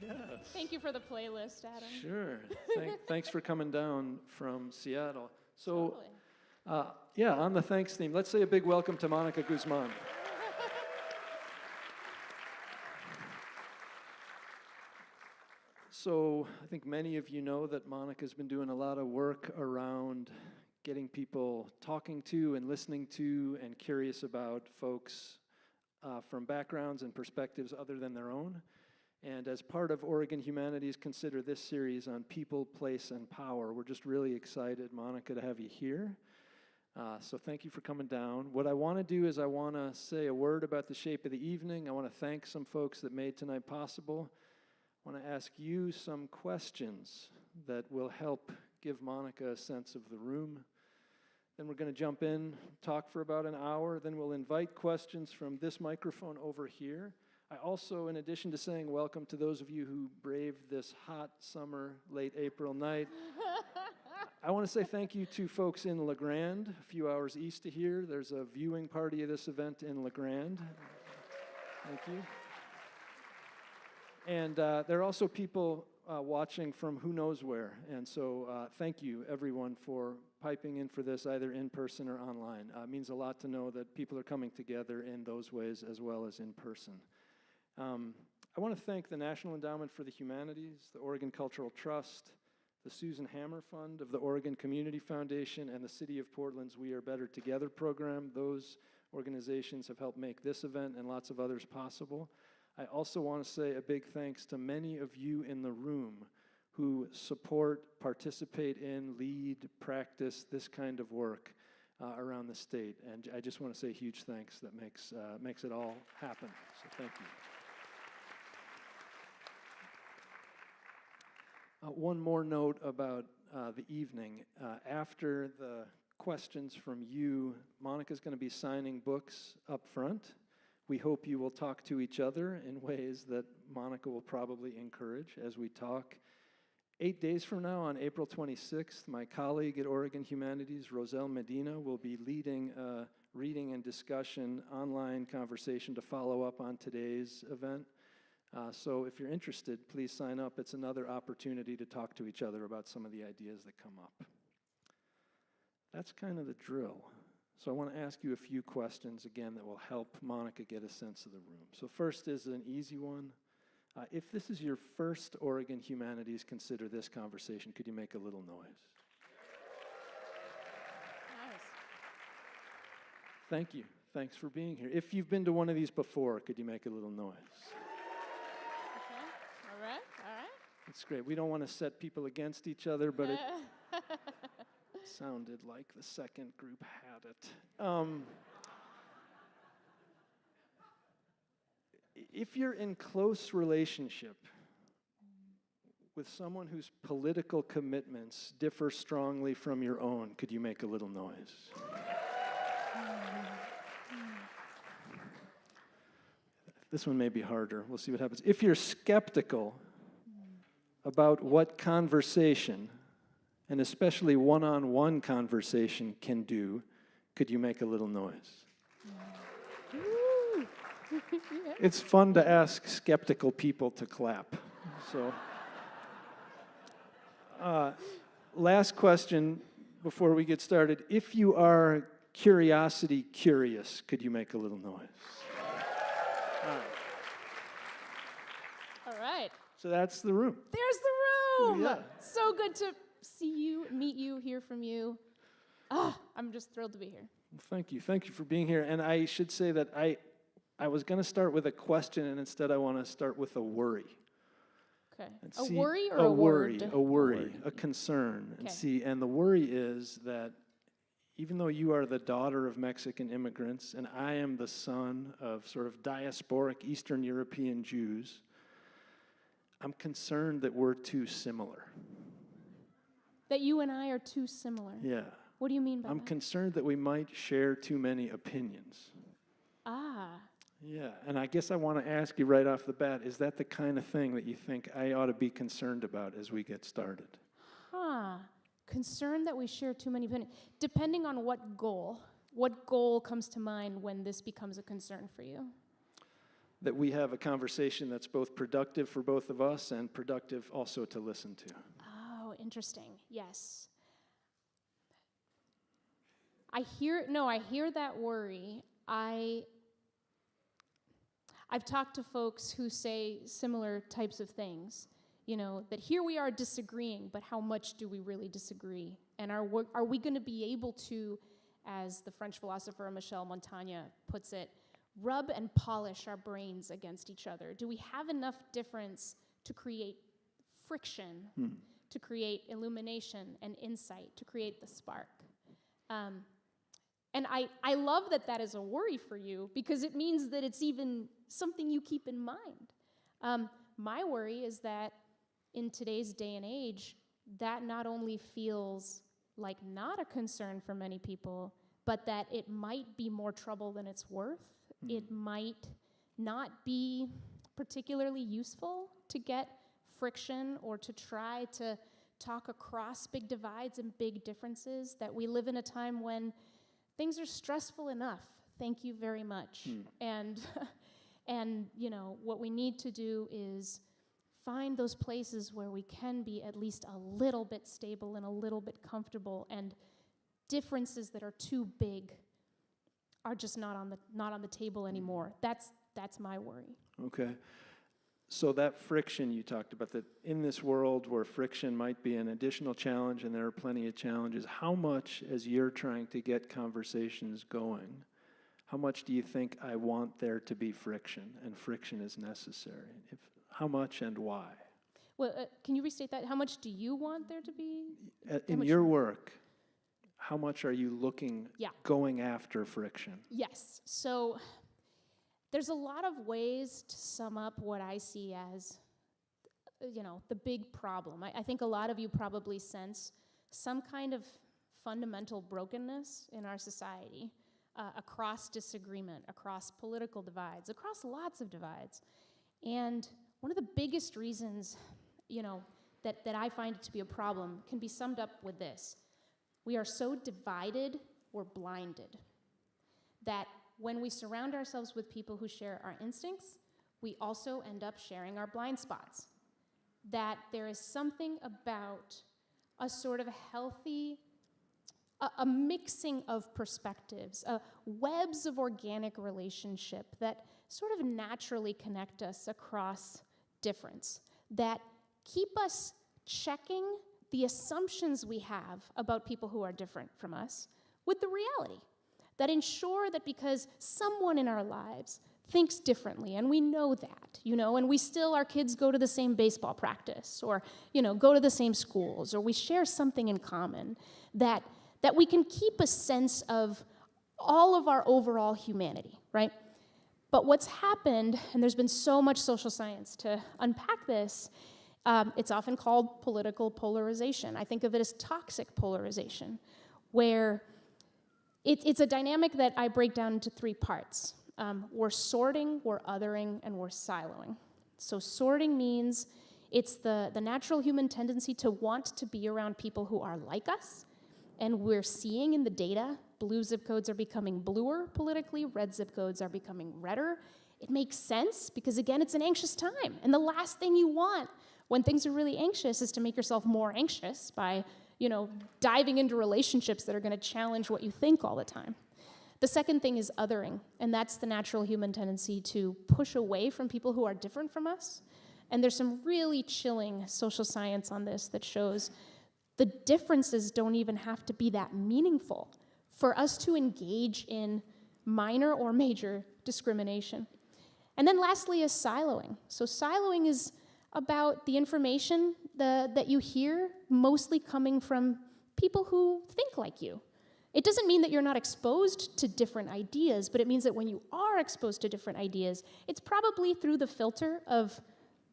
Yes. Thank you for the playlist, Adam. Sure. Thanks for coming down from Seattle. So, Totally. on the thanks theme, let's say a big welcome to Mónica Guzmán. So, I think many of you know that Monica's been doing a lot of work around getting people talking to and listening to and curious about folks from backgrounds and perspectives other than their own. And as part of Oregon Humanities, consider this series on people, place, and power. We're just really excited, Mónica, to have you here. So thank you for coming down. What I want to do is I want to say a word about the shape of the evening. I want to thank some folks that made tonight possible. I want to ask you some questions that will help give Mónica a sense of the room. Then we're going to jump in, talk for about an hour. Then we'll invite questions from this microphone over here. I also, in addition to saying welcome to those of you who braved this hot summer, late April night, I want to say thank you to folks in La Grande, a few hours east of here. There's a viewing party of this event in La Grande. Thank you. And there are also people watching from who knows where. And so thank you, everyone, for piping in for this, either in person or online. It means a lot to know that people are coming together in those ways as well as in person. I want to thank the National Endowment for the Humanities, the Oregon Cultural Trust, the Susan Hammer Fund of the Oregon Community Foundation, and the City of Portland's We Are Better Together program. Those organizations have helped make this event and lots of others possible. I also want to say a big thanks to many of you in the room who support, participate in, lead, practice this kind of work around the state. And I just want to say huge thanks. That makes it all happen. So thank you. One more note about the evening. After the questions from you, Monica's going to be signing books up front. We hope you will talk to each other in ways that Mónica will probably encourage as we talk. 8 days from now, on April 26th, my colleague at Oregon Humanities, Roselle Medina, will be leading a reading and discussion online conversation to follow up on today's event. So if you're interested, please sign up. It's another opportunity to talk to each other about some of the ideas that come up. That's kind of the drill. So I want to ask you a few questions, again, that will help Mónica get a sense of the room. So first is an easy one. If this is your first Oregon Humanities, consider this conversation. Could you make a little noise? Nice. Thank you. Thanks for being here. If you've been to one of these before, could you make a little noise? Okay. All right. That's great. We don't want to set people against each other, but it sounded like the second group had it. If you're in close relationship with someone whose political commitments differ strongly from your own, could you make a little noise? This one may be harder. We'll see what happens. If you're skeptical about what conversation, and especially one-on-one conversation, can do, could you make a little noise? It's fun to ask skeptical people to clap. So, last question before we get started. If you are curiosity curious, could you make a little noise? All right. So that's the room. There's the room. Yeah. So good to see you, meet you, hear from you. I'm just thrilled to be here. Well, thank you. Thank you for being here. And I should say that I was going to start with a question, and instead I want to start with a worry. Okay. And worry or a a worry, word? a worry, a concern. Okay. And the worry is that even though you are the daughter of Mexican immigrants, and I am the son of sort of diasporic Eastern European Jews, I'm concerned that we're too similar. That you and I are too similar? Yeah. What do you mean by that? I'm concerned that we might share too many opinions. Yeah, and I guess I want to ask you right off the bat, is that the kind of thing that you think I ought to be concerned about as we get started? Concerned that we share too many opinions. Depending on what goal comes to mind when this becomes a concern for you? that we have a conversation that's both productive for both of us and productive also to listen to. Oh, interesting. Yes. I hear that worry. I've talked to folks who say similar types of things, that here we are disagreeing, but how much do we really disagree? And are we going to be able to, as the French philosopher Michel Montaigne puts it, rub and polish our brains against each other? Do we have enough difference to create friction, to create illumination and insight, to create the spark? And I love that is a worry for you, because it means that it's even something you keep in mind. My worry is that in today's day and age, that not only feels like not a concern for many people, but that it might be more trouble than it's worth. It might not be particularly useful to get friction or to try to talk across big divides and big differences, that we live in a time when things are stressful enough. Thank you very much. And what we need to do is find those places where we can be at least a little bit stable and a little bit comfortable, and differences that are too big are just not on the table anymore. That's my worry. Okay. So that friction you talked about, that in this world where friction might be an additional challenge, and there are plenty of challenges, how much, as you're trying to get conversations going, how much do you think I want there to be friction, and friction is necessary? How much and why? Well, can you restate that? How much do you want there to be? In your work, how much are you going after friction? Yes. So there's a lot of ways to sum up what I see as, the big problem. I think a lot of you probably sense some kind of fundamental brokenness in our society, across disagreement, across political divides, across lots of divides. And one of the biggest reasons, that I find it to be a problem can be summed up with this. We are so divided, we're blinded. That when we surround ourselves with people who share our instincts, we also end up sharing our blind spots. That there is something about a sort of healthy, a mixing of perspectives, webs of organic relationship that sort of naturally connect us across difference, that keep us checking the assumptions we have about people who are different from us with the reality, that ensure that because someone in our lives thinks differently, and we know that, and we still, our kids go to the same baseball practice, or, go to the same schools, or we share something in common, that we can keep a sense of all of our overall humanity, right? But what's happened, and there's been so much social science to unpack this, it's often called political polarization. I think of it as toxic polarization, where it's a dynamic that I break down into three parts. We're sorting, we're othering, and we're siloing. So sorting means it's the natural human tendency to want to be around people who are like us, and we're seeing in the data, blue zip codes are becoming bluer politically, red zip codes are becoming redder. It makes sense because, again, it's an anxious time. And the last thing you want when things are really anxious is to make yourself more anxious by, diving into relationships that are going to challenge what you think all the time. The second thing is othering, and that's the natural human tendency to push away from people who are different from us. And there's some really chilling social science on this that shows the differences don't even have to be that meaningful for us to engage in minor or major discrimination. And then lastly is siloing. So siloing is about the information that you hear mostly coming from people who think like you. It doesn't mean that you're not exposed to different ideas, but it means that when you are exposed to different ideas, it's probably through the filter of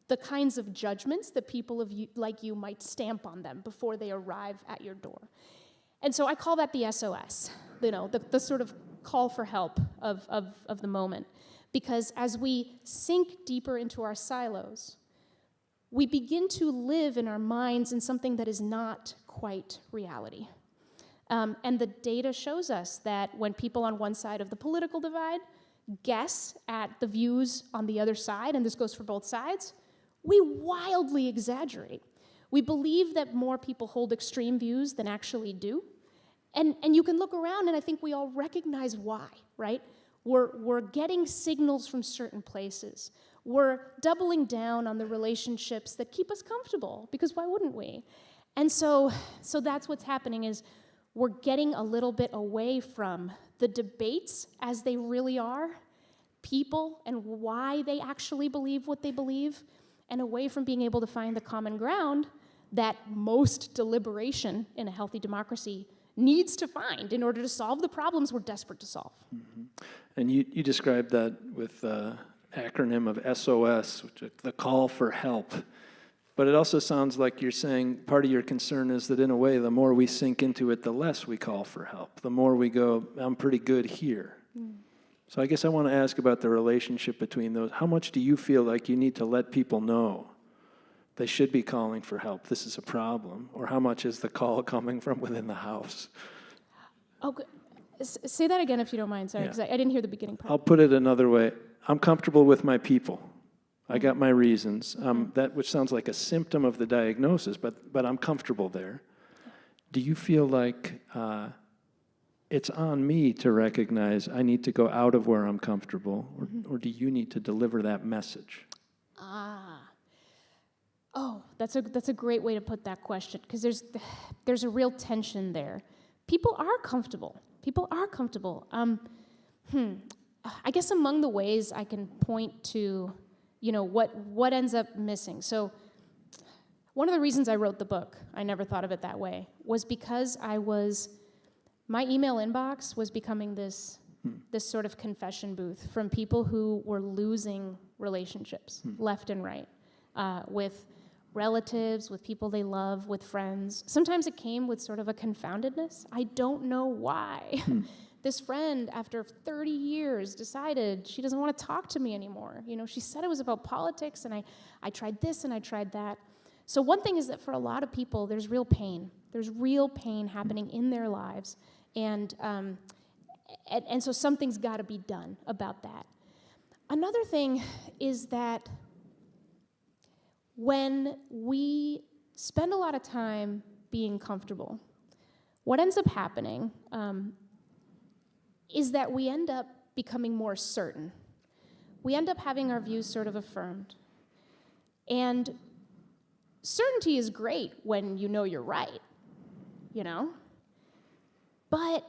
the kinds of judgments that people like you might stamp on them before they arrive at your door. And so I call that the SOS, the sort of call for help of the moment. Because as we sink deeper into our silos, we begin to live in our minds in something that is not quite reality. And the data shows us that when people on one side of the political divide guess at the views on the other side, and this goes for both sides, we wildly exaggerate. We believe that more people hold extreme views than actually do. And you can look around, and I think we all recognize why, right? We're getting signals from certain places. We're doubling down on the relationships that keep us comfortable, because why wouldn't we? And so that's what's happening, is we're getting a little bit away from the debates as they really are, people and why they actually believe what they believe, and away from being able to find the common ground that most deliberation in a healthy democracy needs to find in order to solve the problems we're desperate to solve. Mm-hmm. And you described that with the acronym of SOS, which is the call for help. But it also sounds like you're saying part of your concern is that in a way, the more we sink into it, the less we call for help. The more we go, I'm pretty good here. Mm. So I guess I want to ask about the relationship between those. How much do you feel like you need to let people know they should be calling for help? This is a problem. Or how much is the call coming from within the house? Oh, say that again if you don't mind. Sorry, because I didn't hear the beginning part. I'll put it another way. I'm comfortable with my people. I got my reasons. That which sounds like a symptom of the diagnosis, but I'm comfortable there. Do you feel like it's on me to recognize I need to go out of where I'm comfortable, or do you need to deliver that message? Oh, that's a great way to put that question, because there's a real tension there. People are comfortable. I guess among the ways I can point to, what ends up missing. So one of the reasons I wrote the book, I never thought of it that way, was because my email inbox was becoming this sort of confession booth from people who were losing relationships left and right, with relatives, with people they love, with friends. Sometimes it came with sort of a confoundedness. I don't know why. This friend, after 30 years, decided she doesn't want to talk to me anymore. She said it was about politics, and I tried this and I tried that. So one thing is that for a lot of people, there's real pain. There's real pain happening in their lives. And so something's got to be done about that. Another thing is that when we spend a lot of time being comfortable, what ends up happening is that we end up becoming more certain. We end up having our views sort of affirmed. And certainty is great when you know you're right, But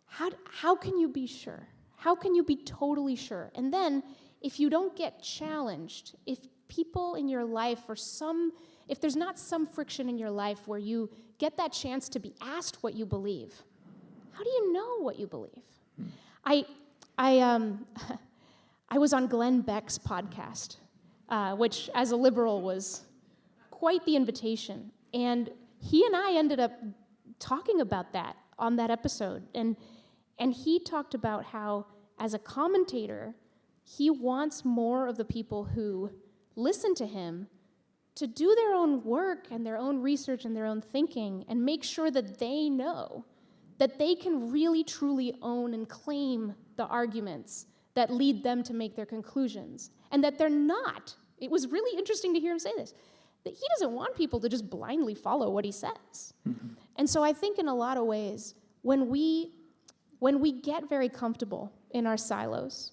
how can you be sure? How can you be totally sure? And then, if you don't get challenged, if people in your life if there's not some friction in your life where you get that chance to be asked what you believe, how do you know what you believe? I was on Glenn Beck's podcast, which as a liberal was quite the invitation. And he and I ended up talking about that on that episode. And he talked about how, as a commentator, he wants more of the people who listen to him to do their own work and their own research and their own thinking and make sure that they know that they can really, truly own and claim the arguments that lead them to make their conclusions, and that they're not. It was really interesting to hear him say this, that he doesn't want people to just blindly follow what he says. Mm-hmm. And so I think in a lot of ways, when we get very comfortable in our silos,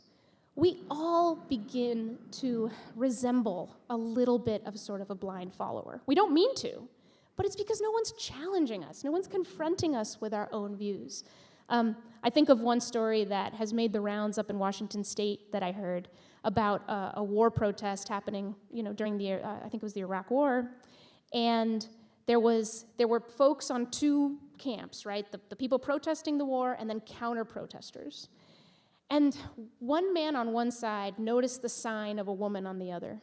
we all begin to resemble a little bit of sort of a blind follower. We don't mean to, but it's because no one's challenging us. No one's confronting us with our own views. I think of one story that has made the rounds up in Washington State that I heard about a war protest happening, during the, I think it was the Iraq War, and there were folks on two camps, right? The people protesting the war and then counter-protesters. And one man on one side noticed the sign of a woman on the other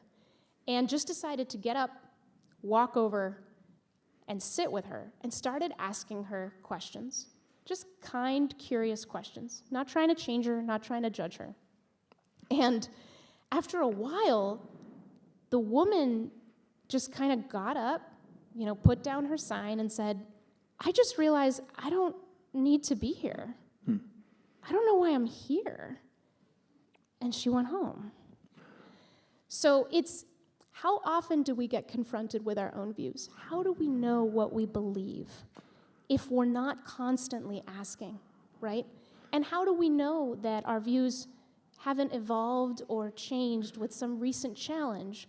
and just decided to get up, walk over, and sit with her and started asking her questions. Just kind, curious questions. Not trying to change her, not trying to judge her. And after a while, the woman just kind of got up, put down her sign and said, I just realized I don't need to be here. I don't know why I'm here. And she went home. So it's, how often do we get confronted with our own views? How do we know what we believe if we're not constantly asking, right? And how do we know that our views haven't evolved or changed with some recent challenge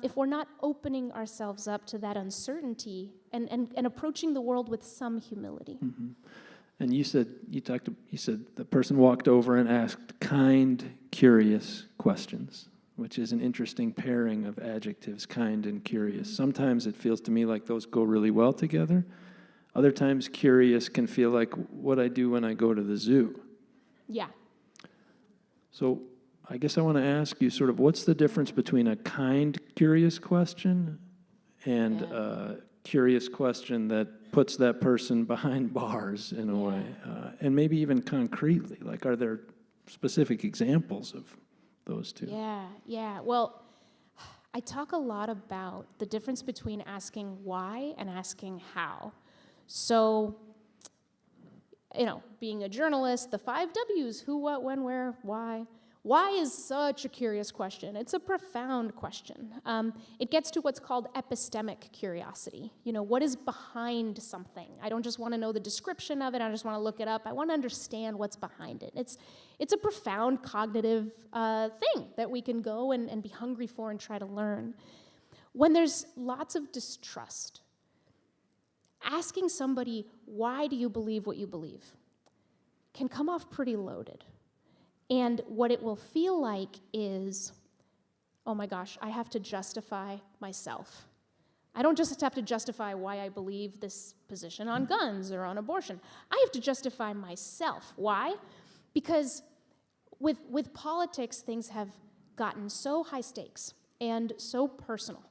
if we're not opening ourselves up to that uncertainty and approaching the world with some humility? Mm-hmm. And you said the person walked over and asked kind, curious questions, which is an interesting pairing of adjectives, kind and curious. Sometimes it feels to me like those go really well together. Other times, curious can feel like what I do when I go to the zoo. Yeah. So I guess I want to ask you sort of what's the difference between a kind, curious question and a curious question that puts that person behind bars in a way? And maybe even concretely, like are there specific examples of those two? Yeah. Well, I talk a lot about the difference between asking why and asking how. So, being a journalist, the 5 W's, who, what, when, where, why. Why is such a curious question? It's a profound question. It gets to what's called epistemic curiosity. What is behind something? I don't just want to know the description of it. I just want to look it up. I want to understand what's behind it. It's a profound cognitive thing that we can go and be hungry for and try to learn. When there's lots of distrust, asking somebody, why do you believe what you believe, can come off pretty loaded. And what it will feel like is, oh my gosh, I have to justify myself. I don't just have to justify why I believe this position on guns or on abortion. I have to justify myself. Why? Because with politics, things have gotten so high stakes and so personal.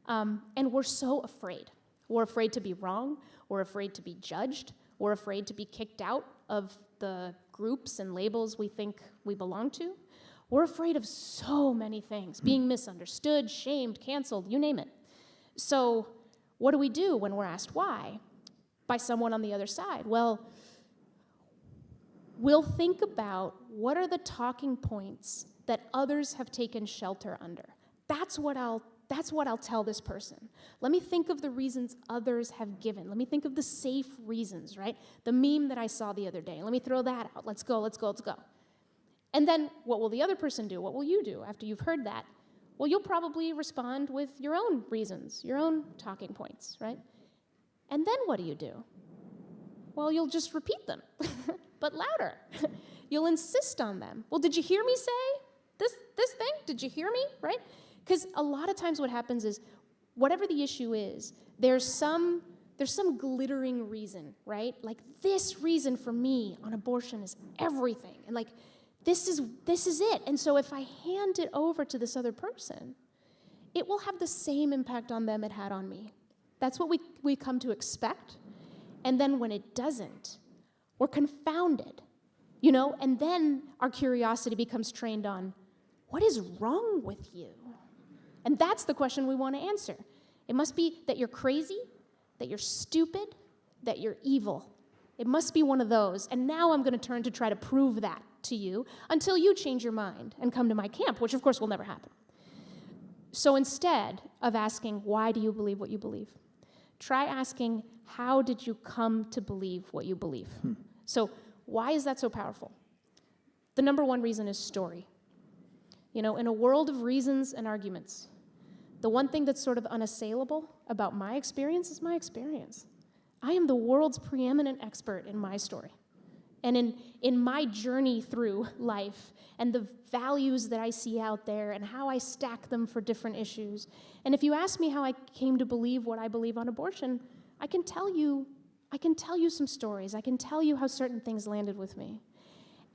And we're so afraid. We're afraid to be wrong. We're afraid to be judged. We're afraid to be kicked out of the groups and labels we think we belong to. We're afraid of so many things, being misunderstood, shamed, canceled, you name it. So what do we do when we're asked why by someone on the other side? Well, we'll think about what are the talking points that others have taken shelter under. That's what I'll tell this person. Let me think of the reasons others have given. Let me think of the safe reasons, right? The meme that I saw the other day. Let me throw that out. Let's go. And then what will the other person do? What will you do after you've heard that? Well, you'll probably respond with your own reasons, your own talking points, right? And then what do? Well, you'll just repeat them, but louder. You'll insist on them. Well, did you hear me say this thing? Did you hear me, right? Because a lot of times what happens is, whatever the issue is, there's some glittering reason, right? Like, this reason for me on abortion is everything. And like, this is it. And so if I hand it over to this other person, it will have the same impact on them it had on me. That's what we come to expect. And then when it doesn't, we're confounded, and then our curiosity becomes trained on, what is wrong with you? And that's the question we want to answer. It must be that you're crazy, that you're stupid, that you're evil. It must be one of those. And now I'm going to turn to try to prove that to you until you change your mind and come to my camp, which of course will never happen. So instead of asking, why do you believe what you believe? Try asking, how did you come to believe what you believe? So why is that so powerful? The number one reason is story. In a world of reasons and arguments, the one thing that's sort of unassailable about my experience is my experience. I am the world's preeminent expert in my story. And in my journey through life and the values that I see out there and how I stack them for different issues. And if you ask me how I came to believe what I believe on abortion, I can tell you some stories. I can tell you how certain things landed with me.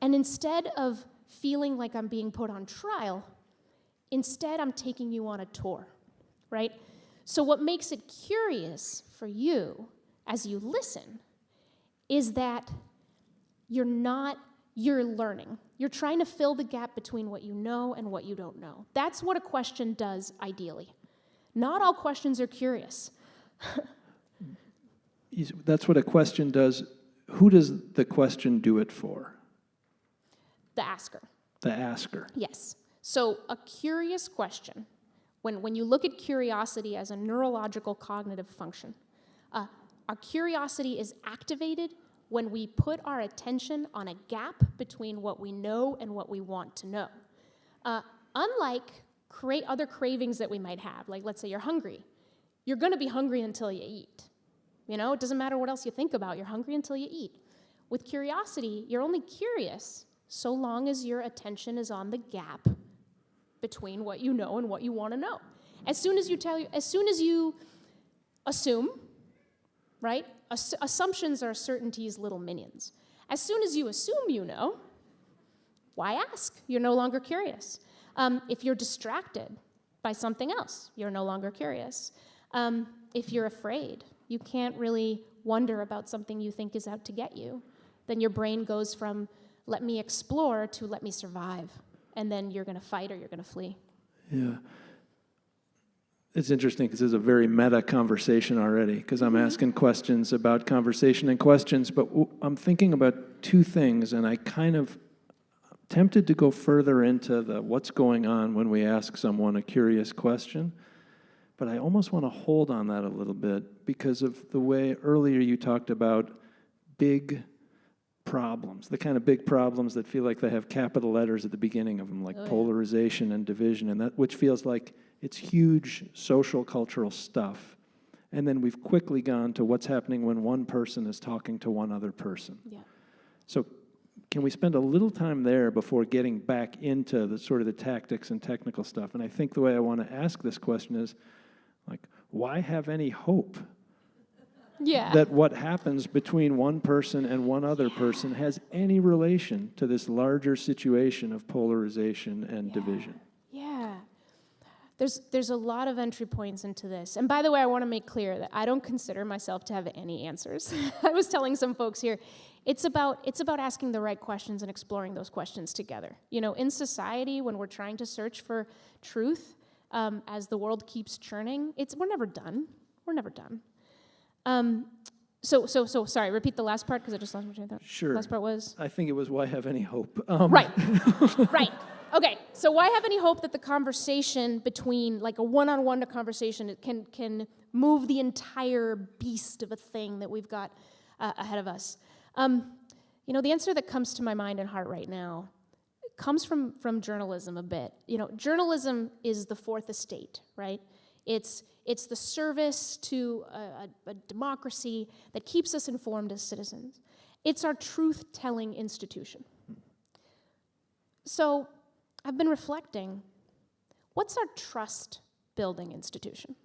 And instead of feeling like I'm being put on trial, instead I'm taking you on a tour, right? So what makes it curious for you as you listen is that you're learning. You're trying to fill the gap between what you know and what you don't know. That's what a question does ideally. Not all questions are curious. That's what a question does. Who does the question do it for? The asker. The asker. Yes. So a curious question, when you look at curiosity as a neurological cognitive function, our curiosity is activated when we put our attention on a gap between what we know and what we want to know. Unlike other cravings that we might have, like let's say you're hungry. You're going to be hungry until you eat. You know, it doesn't matter what else you think about, you're hungry until you eat. With curiosity, you're only curious so long as your attention is on the gap between what you know and what you want to know. As soon as you assume, right? Assumptions are certainty's little minions. As soon as you assume you know, why ask? You're no longer curious. If you're distracted by something else, you're no longer curious. If you're afraid, you can't really wonder about something you think is out to get you. Then your brain goes from let me explore to let me survive. And then you're going to fight or you're going to flee. Yeah. It's interesting because it's a very meta conversation already, because I'm asking questions about conversation and questions, but I'm thinking about two things, and I kind of tempted to go further into the what's going on when we ask someone a curious question, but I almost want to hold on that a little bit because of the way earlier you talked about big problems, the kind of big problems that feel like they have capital letters at the beginning of them, like polarization and division, and that which feels like it's huge social, cultural stuff. And then we've quickly gone to what's happening when one person is talking to one other person. Yeah. So can we spend a little time there before getting back into the sort of the tactics and technical stuff? And I think the way I want to ask this question is, like, why have any hope that what happens between one person and one other person has any relation to this larger situation of polarization and division? Yeah. There's a lot of entry points into this. And by the way, I want to make clear that I don't consider myself to have any answers. I was telling some folks here, it's about asking the right questions and exploring those questions together. You know, in society, when we're trying to search for truth, as the world keeps churning, we're never done. We're never done. So sorry, repeat the last part because I just lost my train of thought. Sure. The last part was? I think it was why have any hope? Right. Right. Okay, so why have any hope that the conversation between, like a one-on-one conversation, it can move the entire beast of a thing that we've got ahead of us? You know, the answer that comes to my mind and heart right now comes from journalism a bit. You know, journalism is the fourth estate, right? It's the service to a democracy that keeps us informed as citizens. It's our truth-telling institution. So I've been reflecting, what's our trust-building institution?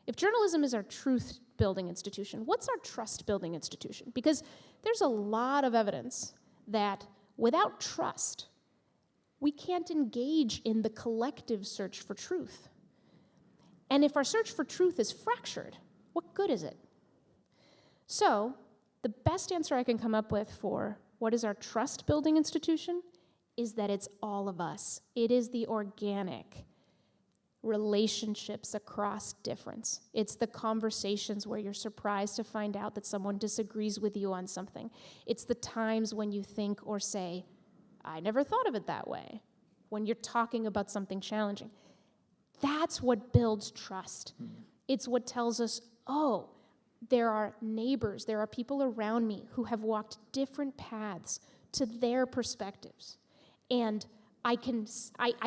If journalism is our truth-building institution, what's our trust-building institution? Because there's a lot of evidence that without trust, we can't engage in the collective search for truth. And if our search for truth is fractured, what good is it? So, the best answer I can come up with for what is our trust-building institution is that it's all of us. It is the organic relationships across difference. It's the conversations where you're surprised to find out that someone disagrees with you on something. It's the times when you think or say, I never thought of it that way, when you're talking about something challenging. That's what builds trust. It's what tells us, oh, there are neighbors, there are people around me who have walked different paths to their perspectives. And I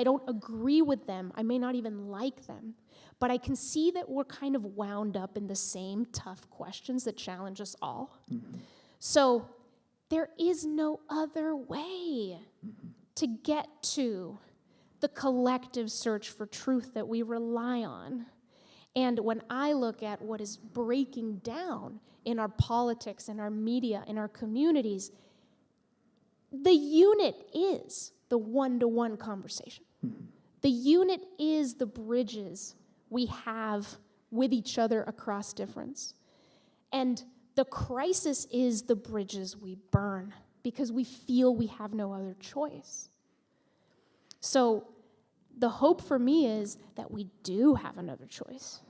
don't agree with them. I may not even like them. But I can see that we're kind of wound up in the same tough questions that challenge us all. So there is no other way to get to the collective search for truth that we rely on. And when I look at what is breaking down in our politics, in our media, in our communities, the unit is the one-to-one conversation. The unit is the bridges we have with each other across difference. And the crisis is the bridges we burn because we feel we have no other choice. So the hope for me is that we do have another choice,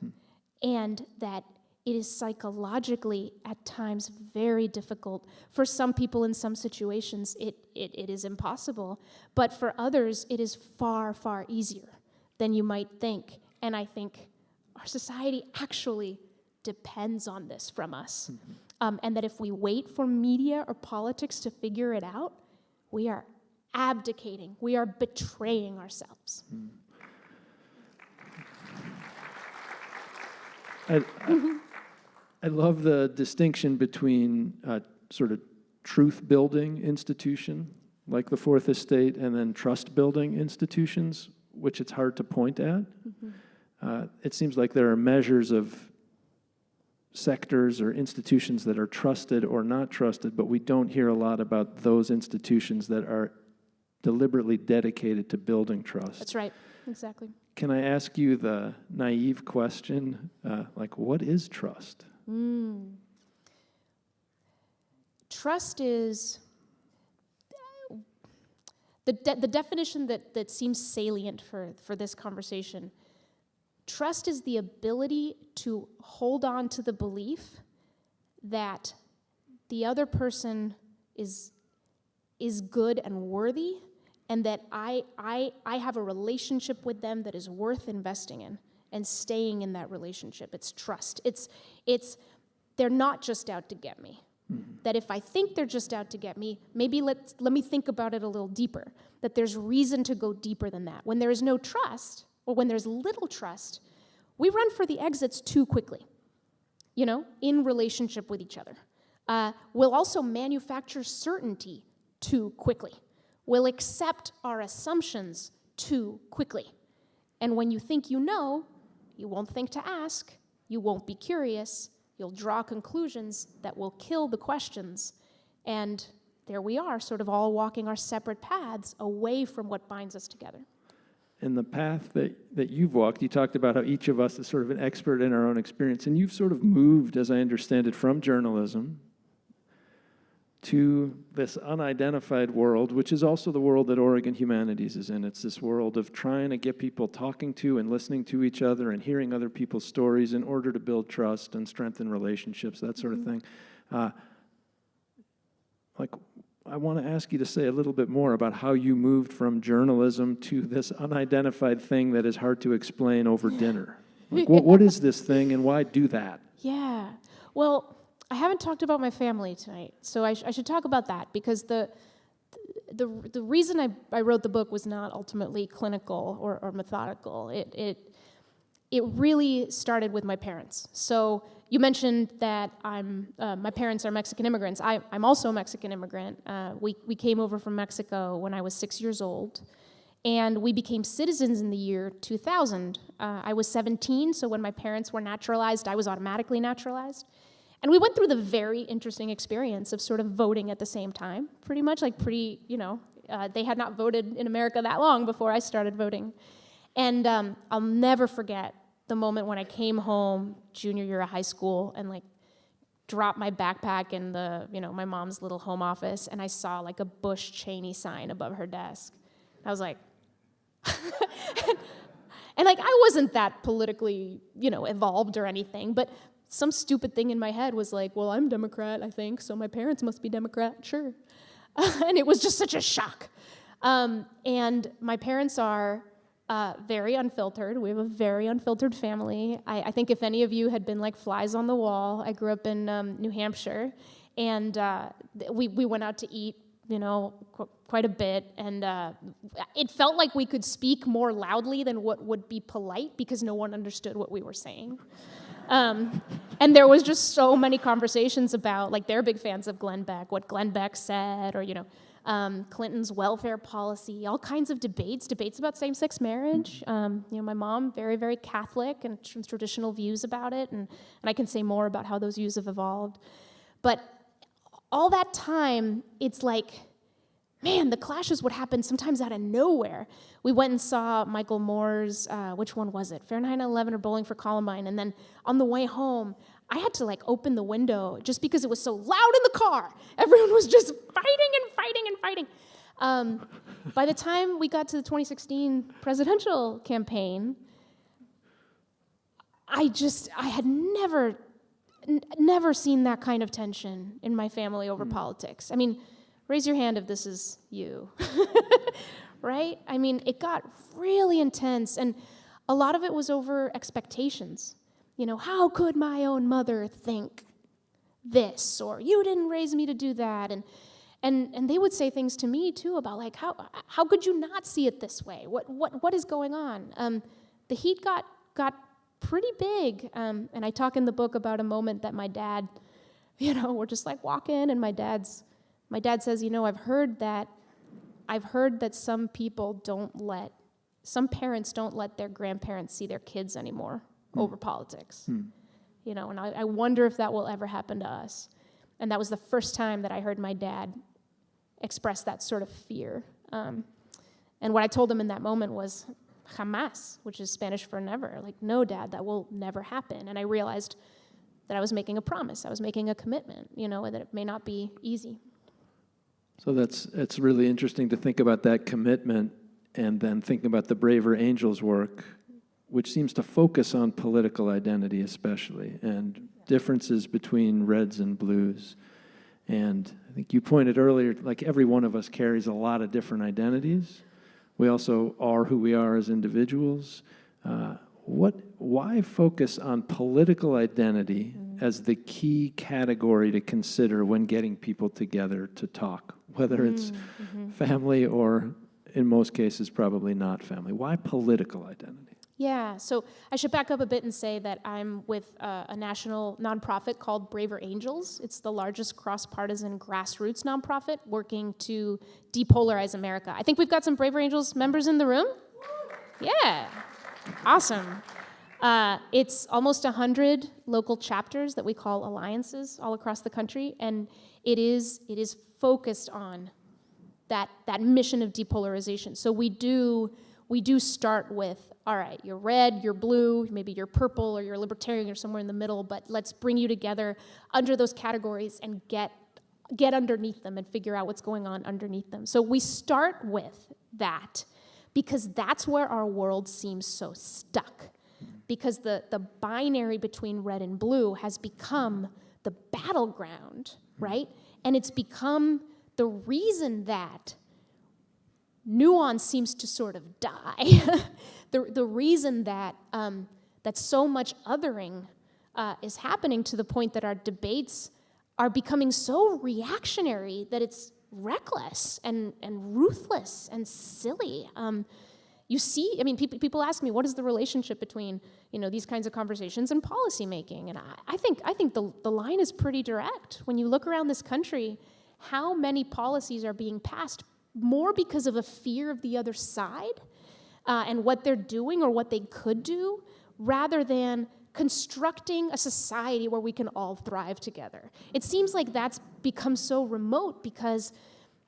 and that it is psychologically at times very difficult. For some people in some situations, it is impossible. But for others, it is far, far easier than you might think. And I think our society actually depends on this from us. And that if we wait for media or politics to figure it out, we are abdicating, we are betraying ourselves. I love the distinction between sort of truth-building institution, like the Fourth Estate, and then trust-building institutions, which it's hard to point at. It seems like there are measures of sectors or institutions that are trusted or not trusted, but we don't hear a lot about those institutions that are deliberately dedicated to building trust. That's right, exactly. Can I ask you the naive question, what is trust? Trust is the definition that seems salient for this conversation. Trust is the ability to hold on to the belief that the other person is good and worthy, and that I have a relationship with them that is worth investing in and staying in that relationship. It's trust. It's they're not just out to get me. That if I think they're just out to get me, maybe let me think about it a little deeper. That there's reason to go deeper than that. When there is no trust, or when there's little trust, we run for the exits too quickly, in relationship with each other. We'll also manufacture certainty too quickly. We'll accept our assumptions too quickly. And when you think you know, you won't think to ask, you won't be curious, you'll draw conclusions that will kill the questions. And there we are, sort of all walking our separate paths away from what binds us together. And the path that you've walked, you talked about how each of us is sort of an expert in our own experience, and you've sort of moved, as I understand it, from journalism to this unidentified world, which is also the world that Oregon Humanities is in. It's this world of trying to get people talking to and listening to each other and hearing other people's stories in order to build trust and strengthen relationships, that sort of thing. I want to ask you to say a little bit more about how you moved from journalism to this unidentified thing that is hard to explain over dinner. What is this thing, and why do that? Yeah. Well, I haven't talked about my family tonight, so I should talk about that, because the reason I wrote the book was not ultimately clinical or methodical. It really started with my parents. So you mentioned that my parents are Mexican immigrants. I'm also a Mexican immigrant. We came over from Mexico when I was 6 years old, and we became citizens in the year 2000. I was 17, so when my parents were naturalized, I was automatically naturalized. And we went through the very interesting experience of sort of voting at the same time, pretty much, they had not voted in America that long before I started voting. And I'll never forget the moment when I came home junior year of high school and dropped my backpack in my mom's little home office, and I saw a Bush Cheney sign above her desk. I was like, and I wasn't that politically, evolved or anything, but some stupid thing in my head was well, I'm Democrat, I think, so my parents must be Democrat, sure. And it was just such a shock. And my parents are very unfiltered. We have a very unfiltered family. I think if any of you had been flies on the wall, I grew up in New Hampshire, and we went out to eat, quite a bit, and it felt like we could speak more loudly than what would be polite because no one understood what we were saying. And there was just so many conversations about, they're big fans of Glenn Beck, what Glenn Beck said, or, Clinton's welfare policy, all kinds of debates about same-sex marriage. My mom, very, very Catholic and traditional views about it, and I can say more about how those views have evolved. But all that time, it's man, the clashes would happen sometimes out of nowhere. We went and saw Michael Moore's, which one was it? Fahrenheit 9/11 or Bowling for Columbine. And then on the way home, I had to open the window just because it was so loud in the car. Everyone was just fighting and fighting and fighting. By the time we got to the 2016 presidential campaign, I had never never seen that kind of tension in my family over politics. I mean, raise your hand if this is you, right? I mean, it got really intense, and a lot of it was over expectations. You know, how could my own mother think this, or you didn't raise me to do that, and they would say things to me too about like, how could you not see it this way? What is going on? The heat got pretty big, and I talk in the book about a moment that my dad, you know, we're just like walking, and my dad says, you know, I've heard that some parents don't let their grandparents see their kids anymore over politics. You know, and I wonder if that will ever happen to us. And that was the first time that I heard my dad express that sort of fear. And what I told him in that moment was, jamás, which is Spanish for never. Like, no, Dad, that will never happen. And I realized that I was making a promise. I was making a commitment, you know, and that it may not be easy. So it's really interesting to think about that commitment and then think about the Braver Angels work, which seems to focus on political identity especially, and differences between reds and blues. And I think you pointed earlier, like every one of us carries a lot of different identities. We also are who we are as individuals. Why focus on political identity as the key category to consider when getting people together to talk, whether it's family or, in most cases, probably not family? Why political identity? Yeah, so I should back up a bit and say that I'm with a national nonprofit called Braver Angels. It's the largest cross-partisan grassroots nonprofit working to depolarize America. I think we've got some Braver Angels members in the room. Yeah, awesome. It's almost 100 local chapters that we call alliances all across the country, and it is focused on that mission of depolarization. So we do start with, all right, you're red, you're blue, maybe you're purple, or you're libertarian, you're somewhere in the middle, but let's bring you together under those categories and get underneath them and figure out what's going on underneath them. So we start with that because that's where our world seems so stuck, because the binary between red and blue has become the battleground, right? And it's become the reason that nuance seems to sort of die. The reason that that so much othering is happening, to the point that our debates are becoming so reactionary that it's reckless and ruthless and silly. You see, I mean, people ask me, what is the relationship between, you know, these kinds of conversations and policymaking? And I think the line is pretty direct. When you look around this country, how many policies are being passed more because of a fear of the other side and what they're doing or what they could do, rather than constructing a society where we can all thrive together. It seems like that's become so remote because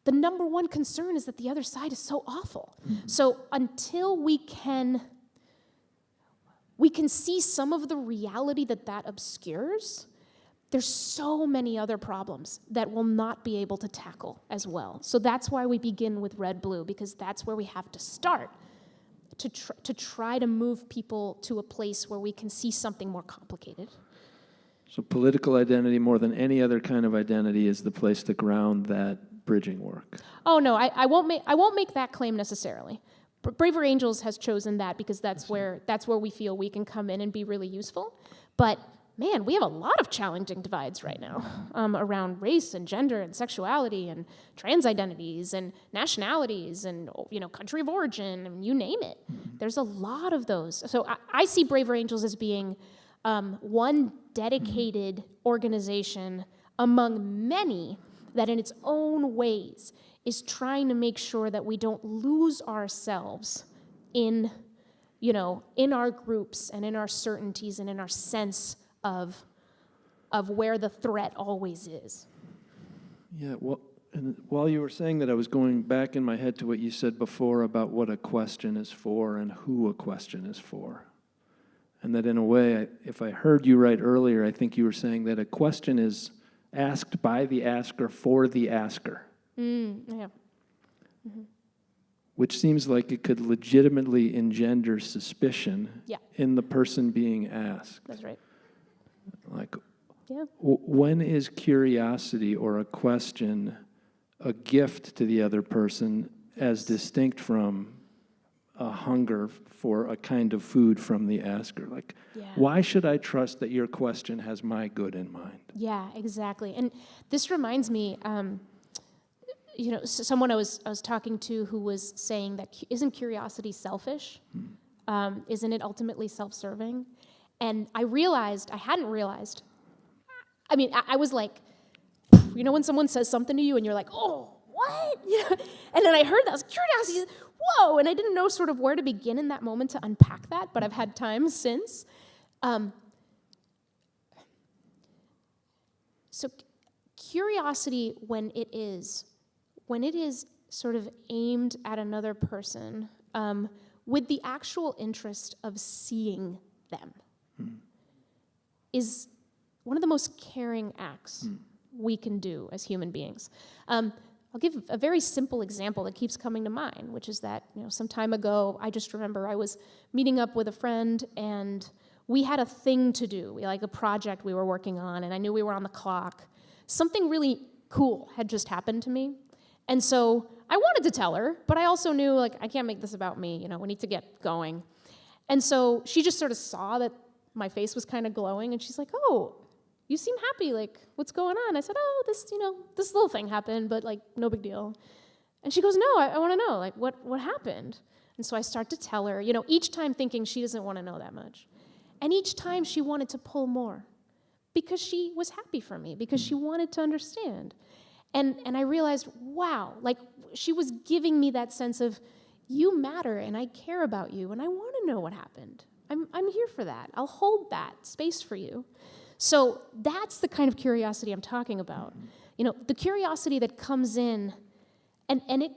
the number one concern is that the other side is so awful. So until we can see some of the reality that obscures, there's so many other problems that we'll not be able to tackle as well. So that's why we begin with red-blue, because that's where we have to start to try to move people to a place where we can see something more complicated. So political identity, more than any other kind of identity, is the place to ground that bridging work. Oh no, I won't make that claim necessarily. Braver Angels has chosen that because that's where we feel we can come in and be really useful. But man, we have a lot of challenging divides right now around race and gender and sexuality and trans identities and nationalities and, you know, country of origin, and you name it. There's a lot of those. So I see Braver Angels as being one dedicated organization among many that in its own ways is trying to make sure that we don't lose ourselves in, you know, in our groups and in our certainties and in our sense of where the threat always is. Yeah, well, and while you were saying that, I was going back in my head to what you said before about what a question is for and who a question is for. And that in a way, if I heard you right earlier, I think you were saying that a question is asked by the asker for the asker. Yeah. Mm-hmm. Which seems like it could legitimately engender suspicion in the person being asked. That's right. Like, Yeah. When is curiosity or a question a gift to the other person as distinct from a hunger for a kind of food from the asker? Like, Yeah. why should I trust that your question has my good in mind? Yeah, exactly. And this reminds me, someone I was talking to who was saying that isn't curiosity selfish? Isn't it ultimately self-serving? And I hadn't realized. I mean, I was like, when someone says something to you and you're like, oh, what? And then I heard that, I was like, curiosity, whoa, and I didn't know sort of where to begin in that moment to unpack that, but I've had time since. So curiosity, when it is sort of aimed at another person with the actual interest of seeing them, is one of the most caring acts we can do as human beings. I'll give a very simple example that keeps coming to mind, which is that, some time ago, I just remember I was meeting up with a friend, and we had a thing to do, like a project we were working on, and I knew we were on the clock. Something really cool had just happened to me, and so I wanted to tell her, but I also knew, like, I can't make this about me, we need to get going. And so she just sort of saw that my face was kind of glowing, and she's like, oh, you seem happy, like, what's going on? I said, oh, this little thing happened, but, like, no big deal. And she goes, no, I want to know, like, what happened? And so I start to tell her, each time thinking she doesn't want to know that much. And each time she wanted to pull more because she was happy for me, because she wanted to understand. And I realized, wow, like, she was giving me that sense of, you matter, and I care about you, and I want to know what happened. I'm here for that. I'll hold that space for you. So that's the kind of curiosity I'm talking about. The curiosity that comes in, and it,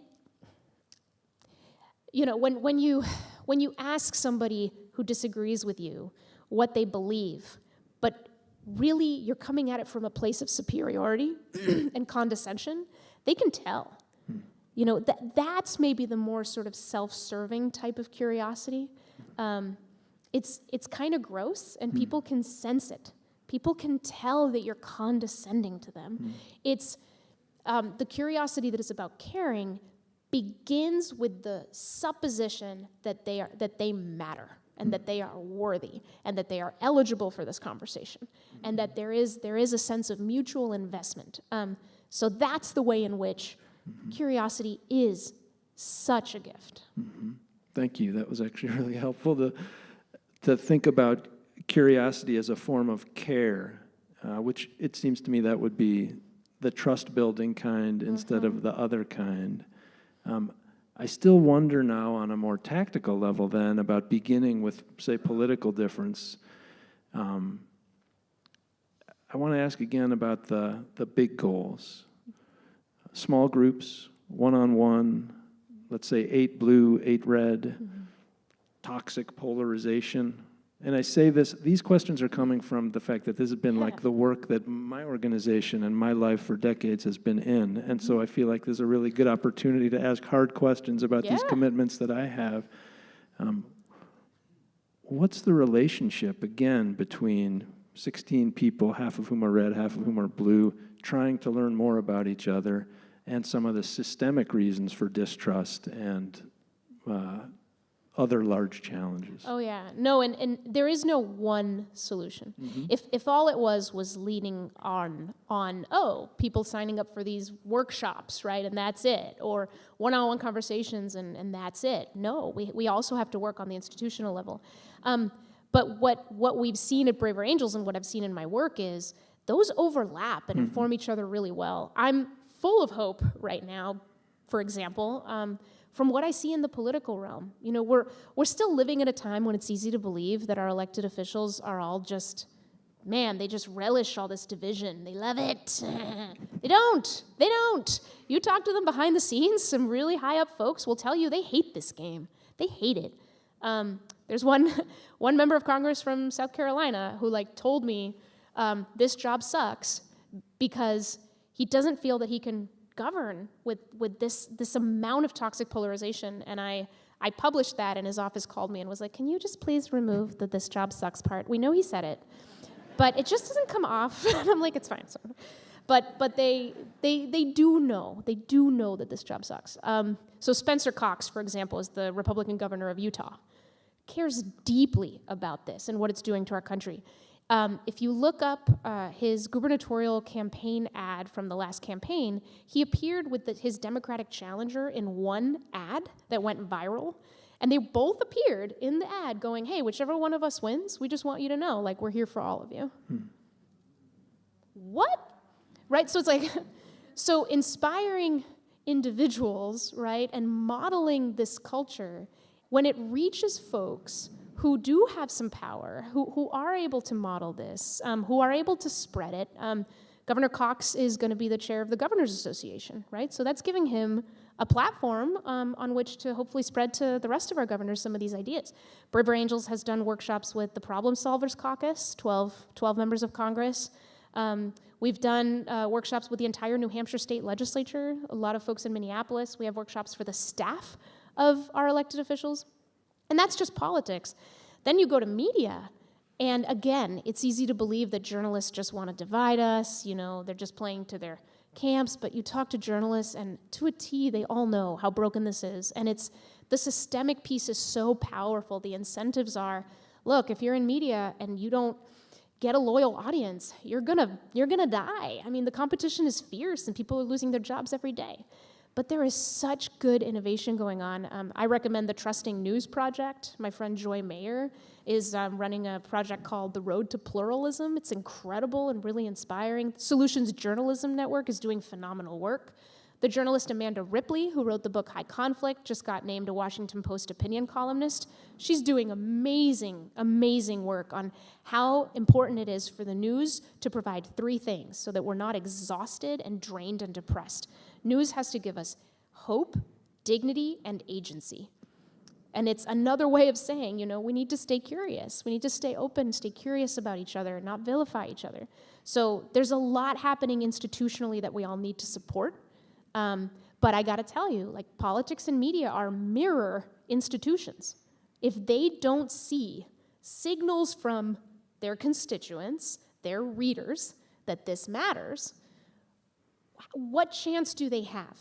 when you ask somebody who disagrees with you what they believe, but really you're coming at it from a place of superiority and condescension, they can tell. That's maybe the more sort of self-serving type of curiosity. It's kind of gross, and people can sense it. People can tell that you're condescending to them. It's the curiosity that is about caring begins with the supposition that they matter, and that they are worthy, and that they are eligible for this conversation, and that there is a sense of mutual investment. So that's the way in which curiosity is such a gift. Thank you. That was actually really helpful to think about curiosity as a form of care, which it seems to me that would be the trust-building kind instead of the other kind. I still wonder now on a more tactical level then about beginning with, say, political difference. I want to ask again about the big goals. Small groups, one-on-one, let's say 8 blue, 8 red, toxic polarization. And I say these questions are coming from the fact that this has been like the work that my organization and my life for decades has been in. And so I feel like there's a really good opportunity to ask hard questions about these commitments that I have. What's the relationship, again, between 16 people, half of whom are red, half of whom are blue, trying to learn more about each other, and some of the systemic reasons for distrust and other large challenges? Oh, yeah. No, and there is no one solution. If all it was leaning on people signing up for these workshops, right, and that's it, or one-on-one conversations and that's it. No, we also have to work on the institutional level. But what we've seen at Braver Angels and what I've seen in my work is those overlap and inform each other really well. I'm full of hope right now, for example, from what I see in the political realm. We're still living at a time when it's easy to believe that our elected officials are all just, they just relish all this division. They love it. They don't. You talk to them behind the scenes, some really high up folks will tell you they hate this game. They hate it. There's one member of Congress from South Carolina who told me this job sucks because he doesn't feel that he can govern with this amount of toxic polarization. And I published that, and his office called me and was like, can you just please remove the "this job sucks" part? We know he said it. But it just doesn't come off. And I'm like, it's fine. So. But they do know. They do know that this job sucks. So Spencer Cox, for example, is the Republican governor of Utah, cares deeply about this and what it's doing to our country. If you look up his gubernatorial campaign ad from the last campaign, he appeared with his Democratic challenger in one ad that went viral. And they both appeared in the ad going, hey, whichever one of us wins, we just want you to know, like, we're here for all of you. What? Right? So it's like, so inspiring individuals, right, and modeling this culture, when it reaches folks who do have some power, who are able to model this, who are able to spread it. Governor Cox is going to be the chair of the Governors Association, right? So that's giving him a platform on which to hopefully spread to the rest of our governors some of these ideas. Braver Angels has done workshops with the Problem Solvers Caucus, 12 members of Congress. We've done workshops with the entire New Hampshire state legislature, a lot of folks in Minneapolis. We have workshops for the staff of our elected officials. And that's just politics. Then you go to media, and again, it's easy to believe that journalists just want to divide us, you know, they're just playing to their camps, but you talk to journalists, and to a T, they all know how broken this is. And it's, the systemic piece is so powerful. The incentives are, look, if you're in media and you don't get a loyal audience, you're gonna die. I mean, the competition is fierce, and people are losing their jobs every day. But there is such good innovation going on. I recommend the Trusting News Project. My friend Joy Mayer is running a project called The Road to Pluralism. It's incredible and really inspiring. Solutions Journalism Network is doing phenomenal work. The journalist Amanda Ripley, who wrote the book High Conflict, just got named a Washington Post opinion columnist. She's doing amazing, amazing work on how important it is for the news to provide three things so that we're not exhausted and drained and depressed. News has to give us hope, dignity, and agency. And it's another way of saying, you know, we need to stay curious. We need to stay open, stay curious about each other, not vilify each other. So there's a lot happening institutionally that we all need to support. But I gotta tell you, like, politics and media are mirror institutions. If they don't see signals from their constituents, their readers, that this matters, what chance do they have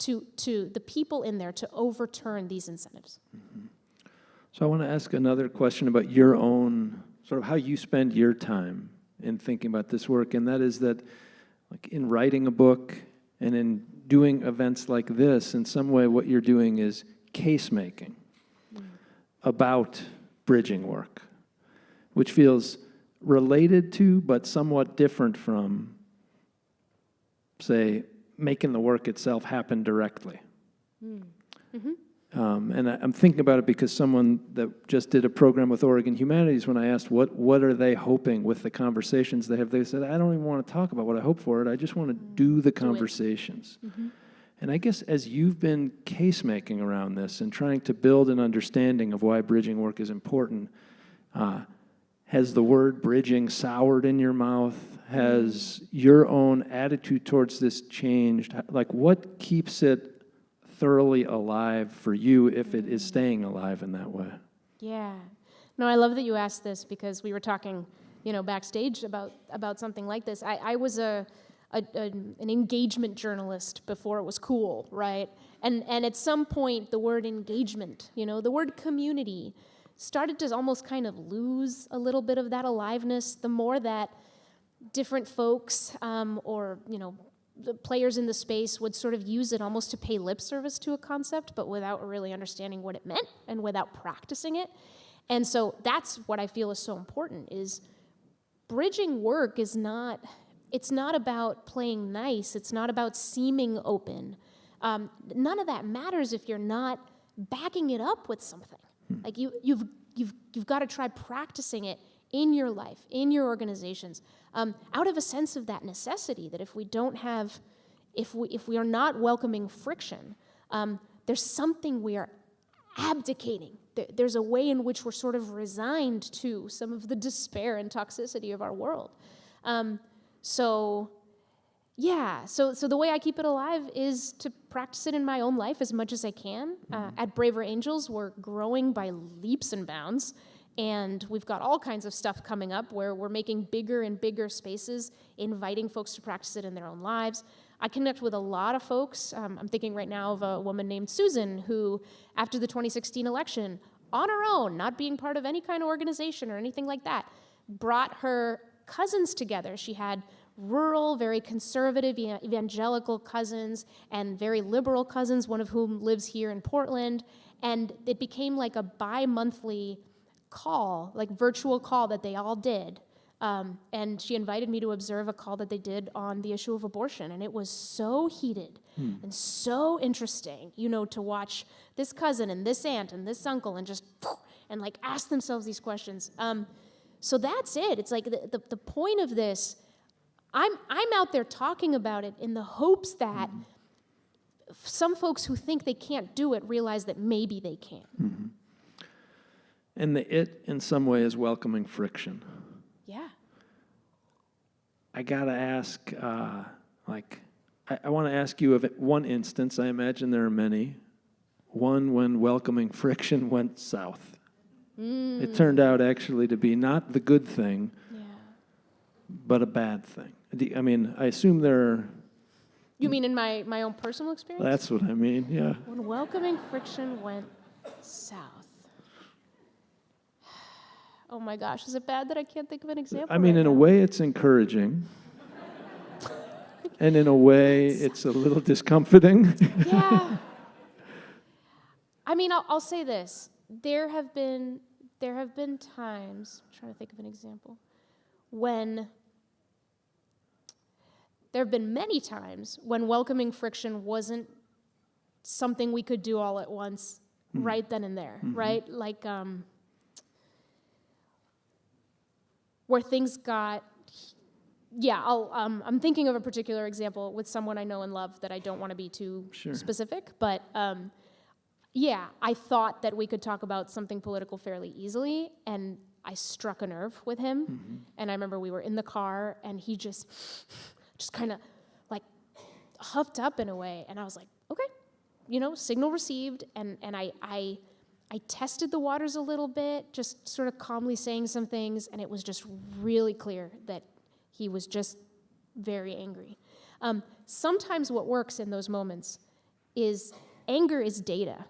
to the people in there to overturn these incentives? Mm-hmm. So I want to ask another question about your own, sort of how you spend your time in thinking about this work, and that is that, like, in writing a book and in doing events like this, in some way what you're doing is case making about bridging work, which feels related to but somewhat different from, say, making the work itself happen directly. Mm-hmm. And I'm thinking about it because someone that just did a program with Oregon Humanities, when I asked what are they hoping with the conversations they have, they said, I don't even want to talk about what I hope for it, I just want to do the conversations. Mm-hmm. And I guess as you've been case making around this and trying to build an understanding of why bridging work is important, has the word bridging soured in your mouth? Has your own attitude towards this changed? Like, what keeps it thoroughly alive for you if it is staying alive in that way? Yeah. No, I love that you asked this, because we were talking, you know, backstage about something like this. I was an engagement journalist before it was cool, right? And at some point, the word engagement, you know, the word community started to almost kind of lose a little bit of that aliveness the more that different folks or, you know, the players in the space would sort of use it almost to pay lip service to a concept, but without really understanding what it meant and without practicing it. And so that's what I feel is so important, is bridging work is not, it's not about playing nice. It's not about seeming open. None of that matters if you're not backing it up with something. Like you've got to try practicing it in your life, in your organizations, out of a sense of that necessity that if we don't have, if we are not welcoming friction, there's something we are abdicating. There's a way in which we're sort of resigned to some of the despair and toxicity of our world. So the way I keep it alive is to practice it in my own life as much as I can. At Braver Angels, we're growing by leaps and bounds. And we've got all kinds of stuff coming up where we're making bigger and bigger spaces, inviting folks to practice it in their own lives. I connect with a lot of folks. I'm thinking right now of a woman named Susan who, after the 2016 election, on her own, not being part of any kind of organization or anything like that, brought her cousins together. She had rural, very conservative, evangelical cousins and very liberal cousins, one of whom lives here in Portland. And it became like a bi-monthly call, like virtual call that they all did. And she invited me to observe a call that they did on the issue of abortion. And it was so heated and so interesting, to watch this cousin and this aunt and this uncle and just, and like ask themselves these questions. So that's it. It's like the point of this, I'm out there talking about it in the hopes that some folks who think they can't do it realize that maybe they can. Mm-hmm. And the it, in some way, is welcoming friction. Yeah. I gotta ask, I want to ask you of one instance. I imagine there are many. One when welcoming friction went south. It turned out actually to be not the good thing, but a bad thing. I mean, I assume there are... You mean in my own personal experience? That's what I mean, yeah. When welcoming friction went south. Oh my gosh, is it bad that I can't think of an example? I mean, in a way, it's encouraging. And in a way, it's a little discomforting. Yeah. I mean, I'll say this. There have been times, I'm trying to think of an example, when there have been many times when welcoming friction wasn't something we could do all at once, right then and there, right? Like, where things got, I'm thinking of a particular example with someone I know and love that I don't want to be too specific, but I thought that we could talk about something political fairly easily, and I struck a nerve with him, and I remember we were in the car, and he just kind of like huffed up in a way, and I was like, okay, signal received, and I tested the waters a little bit, just sort of calmly saying some things, and it was just really clear that he was just very angry. Sometimes what works in those moments is anger is data.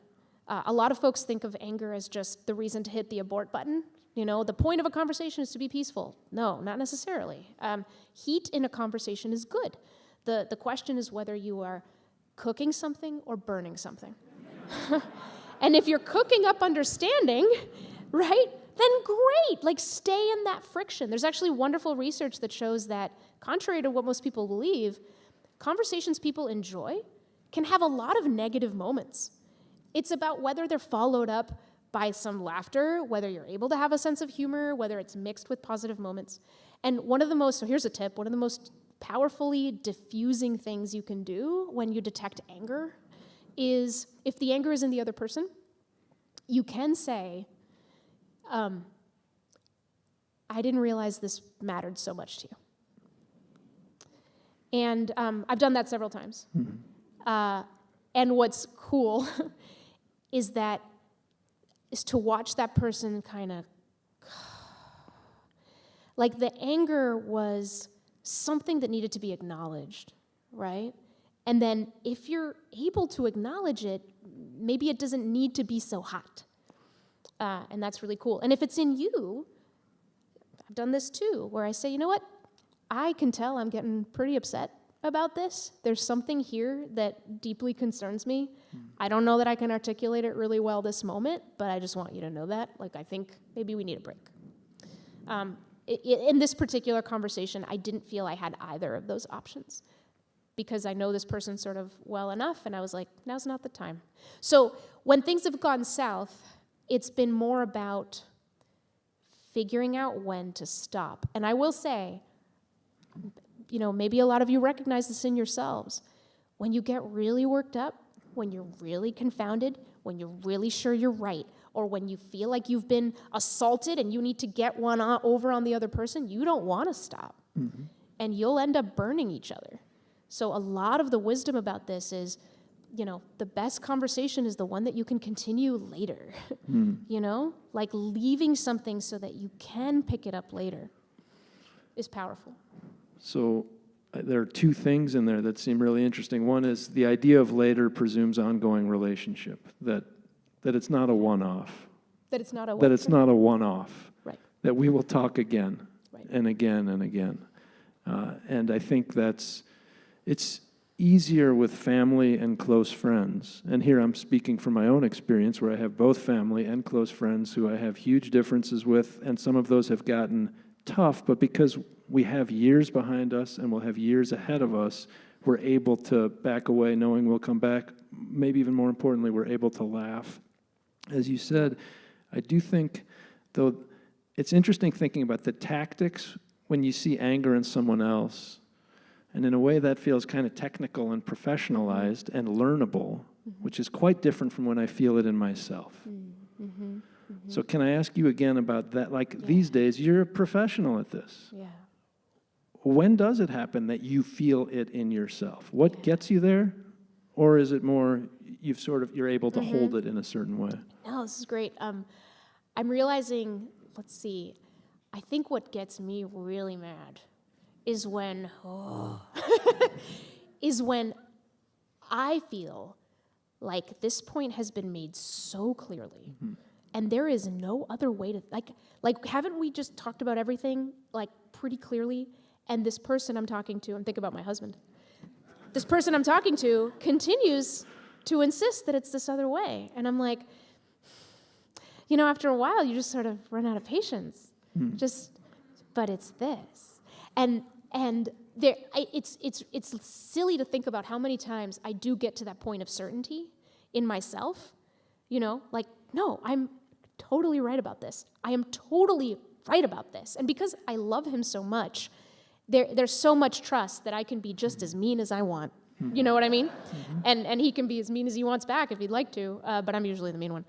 A lot of folks think of anger as just the reason to hit the abort button. The point of a conversation is to be peaceful. No, not necessarily. Heat in a conversation is good. The question is whether you are cooking something or burning something. And if you're cooking up understanding, right, then great. Like, stay in that friction. There's actually wonderful research that shows that, contrary to what most people believe, conversations people enjoy can have a lot of negative moments. It's about whether they're followed up by some laughter, whether you're able to have a sense of humor, whether it's mixed with positive moments. And so here's a tip, one of the most powerfully diffusing things you can do when you detect anger is, if the anger is in the other person, you can say, I didn't realize this mattered so much to you. And I've done that several times. And what's cool is to watch that person kind of, like, the anger was something that needed to be acknowledged, right? And then if you're able to acknowledge it, maybe it doesn't need to be so hot. And that's really cool. And if it's in you, I've done this too, where I say, you know what? I can tell I'm getting pretty upset about this. There's something here that deeply concerns me. I don't know that I can articulate it really well this moment, but I just want you to know that. Like, I think maybe we need a break. In this particular conversation, I didn't feel I had either of those options because I know this person sort of well enough, and I was like, now's not the time. So when things have gone south, it's been more about figuring out when to stop. And I will say, maybe a lot of you recognize this in yourselves. When you get really worked up, when you're really confounded, when you're really sure you're right, or when you feel like you've been assaulted and you need to get one over on the other person, you don't want to stop. And you'll end up burning each other. So a lot of the wisdom about this is the best conversation is the one that you can continue later. Like leaving something so that you can pick it up later is powerful. So there are two things in there that seem really interesting. One is the idea of later presumes ongoing relationship, that it's not a one-off. That it's not a That it's not a one-off. Right. That we will talk again, Right. and again and again. And I think it's easier with family and close friends. And here I'm speaking from my own experience, where I have both family and close friends who I have huge differences with, and some of those have gotten tough, but because we have years behind us and we'll have years ahead of us, we're able to back away knowing we'll come back. Maybe even more importantly, we're able to laugh. As you said, I do think, though, it's interesting thinking about the tactics when you see anger in someone else. And in a way, that feels kind of technical and professionalized and learnable, which is quite different from when I feel it in myself. So can I ask you again about that? Like these days, you're a professional at this. Yeah. When does it happen that you feel it in yourself? What gets you there? Or is it more you're able to hold it in a certain way? No, this is great. I'm realizing, let's see, I think what gets me really mad is when I feel like this point has been made so clearly, and there is no other way to, like haven't we just talked about everything like pretty clearly? And this person I'm talking to, I'm thinking about my husband. This person I'm talking to continues to insist that it's this other way, and I'm like, after a while, you just sort of run out of patience. But it's this, and there, it's silly to think about how many times I do get to that point of certainty in myself. Like, no, I'm totally right about this. I am totally right about this, and because I love him so much, there's so much trust that I can be just as mean as I want. You know what I mean? And he can be as mean as he wants back if he'd like to, but I'm usually the mean one.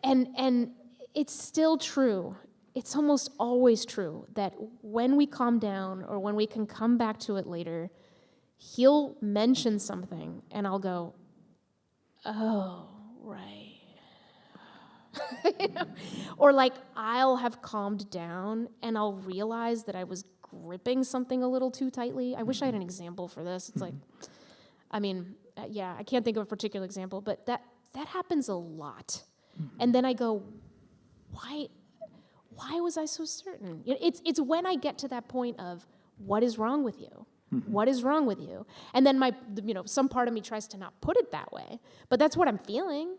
And it's still true. It's almost always true that when we calm down or when we can come back to it later, he'll mention something and I'll go, oh, right. Or like I'll have calmed down and I'll realize that I was gripping something a little too tightly. I wish I had an example for this. It's like, I can't think of a particular example, but that happens a lot. And then I go, why was I so certain? It's when I get to that point of, what is wrong with you? What is wrong with you? And then some part of me tries to not put it that way, but that's what I'm feeling.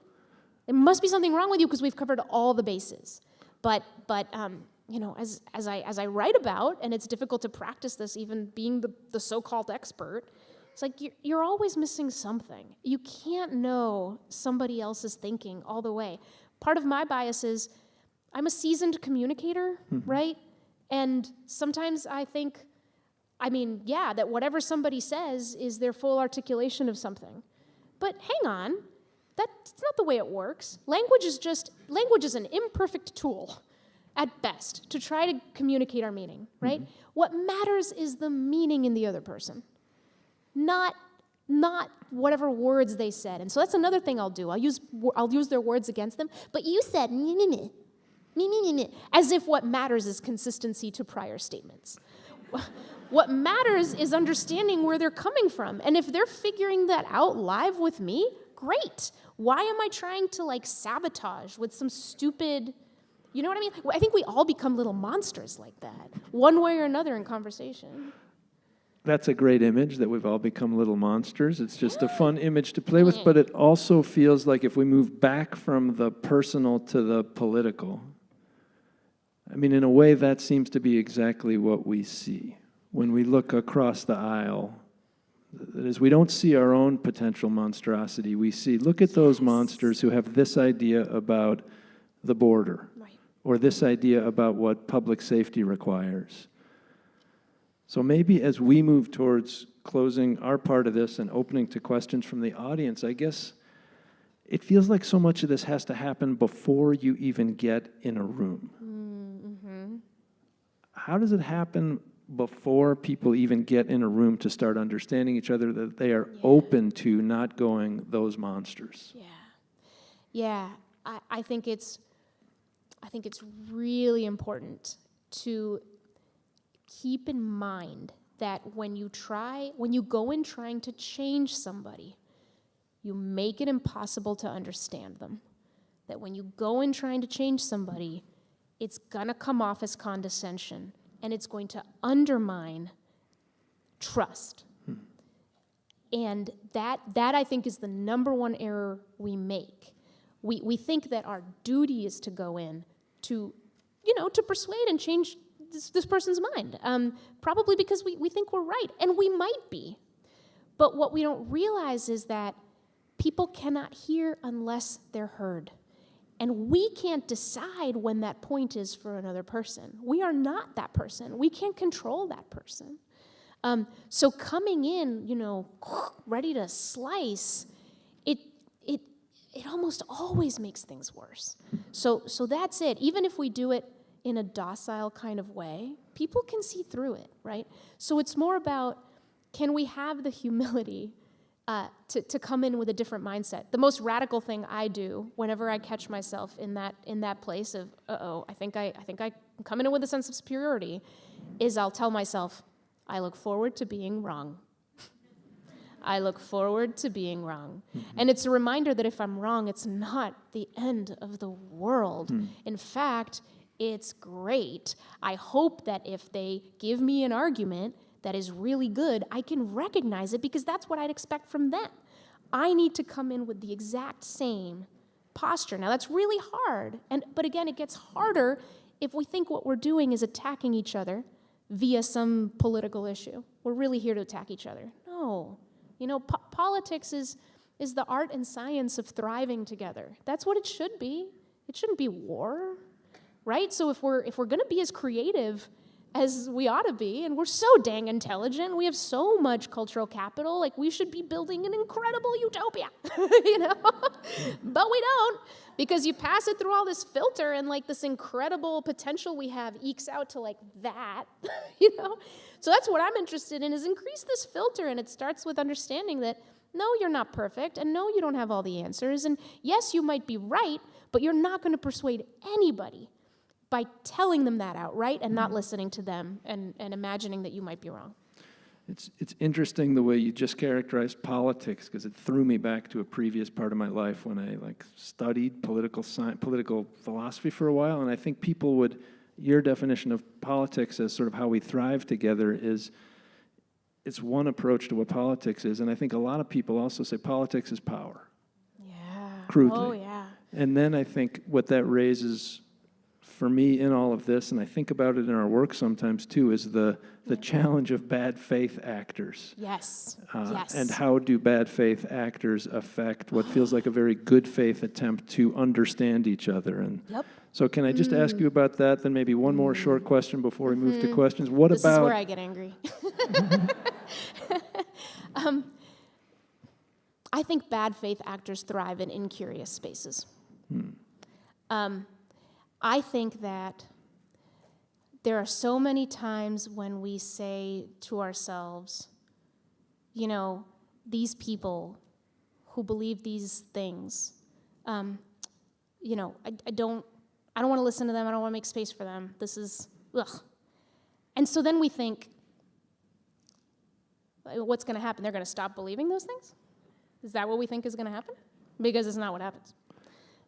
There must be something wrong with you because we've covered all the bases. But as I write about, and it's difficult to practice this, even being the so-called expert, it's like you're always missing something. You can't know somebody else's thinking all the way. Part of my bias is I'm a seasoned communicator, right? And sometimes I think, that whatever somebody says is their full articulation of something. But hang on, that's not the way it works. Language is an imperfect tool at best to try to communicate our meaning, right? What matters is the meaning in the other person, not whatever words they said. And so that's another thing I'll do. I'll use their words against them. But you said as if what matters is consistency to prior statements. What matters is understanding where they're coming from. And if they're figuring that out live with me, great. Why am I trying to sabotage with some stupid, you know what I mean? I think we all become little monsters like that, one way or another in conversation. That's a great image, that we've all become little monsters. It's just a fun image to play with, but it also feels like if we move back from the personal to the political, in a way that seems to be exactly what we see when we look across the aisle. That is, we don't see our own potential monstrosity. We see, look at those monsters who have this idea about the border, or this idea about what public safety requires. So maybe as we move towards closing our part of this and opening to questions from the audience, I guess it feels like so much of this has to happen before you even get in a room. How does it happen before people even get in a room to start understanding each other, that they are open to not going those monsters. Yeah, I think it's really important to keep in mind that when you go in trying to change somebody, you make it impossible to understand them. That when you go in trying to change somebody, it's gonna come off as condescension, and it's going to undermine trust. And that I think is the number one error we make. We think that our duty is to go in to persuade and change this person's mind, probably because we think we're right, and we might be. But what we don't realize is that people cannot hear unless they're heard. And we can't decide when that point is for another person. We are not that person. We can't control that person. So coming in, ready to slice, it almost always makes things worse. So that's it. Even if we do it in a docile kind of way, people can see through it, right? So it's more about, can we have the humility to come in with a different mindset? The most radical thing I do whenever I catch myself in that place of, I think I'm coming in with a sense of superiority, is I'll tell myself, I look forward to being wrong. I look forward to being wrong. Mm-hmm. And it's a reminder that if I'm wrong, it's not the end of the world. In fact, it's great. I hope that if they give me an argument that is really good, I can recognize it, because that's what I'd expect from them. I need to come in with the exact same posture. Now, that's really hard. But again, it gets harder if we think what we're doing is attacking each other via some political issue. We're really here to attack each other. No. Politics is the art and science of thriving together. That's what it should be. It shouldn't be war, right? So if we're going to be as creative as we ought to be, and we're so dang intelligent, we have so much cultural capital, like we should be building an incredible utopia, But we don't, because you pass it through all this filter, and like this incredible potential we have ekes out to like that, So that's what I'm interested in, is increase this filter, and it starts with understanding that no, you're not perfect, and no, you don't have all the answers, and yes, you might be right, but you're not going to persuade anybody by telling them that outright and not listening to them and imagining that you might be wrong. It's interesting the way you just characterized politics, because it threw me back to a previous part of my life when I studied political science, political philosophy for a while, and I think people would, your definition of politics as sort of how we thrive together it's one approach to what politics is, and I think a lot of people also say politics is power. Yeah. Crudely. Oh, yeah. And then I think what that raises for me in all of this, and I think about it in our work sometimes too, is the challenge of bad faith actors. Yes. And how do bad faith actors affect what feels like a very good faith attempt to understand each other? And so can I just ask you about that, then maybe one more short question before we move to questions. This is where I get angry. I think bad faith actors thrive in incurious spaces. I think that there are so many times when we say to ourselves, these people who believe these things, I don't want to listen to them. I don't want to make space for them. This is, ugh. And so then we think, what's going to happen? They're going to stop believing those things? Is that what we think is going to happen? Because it's not what happens.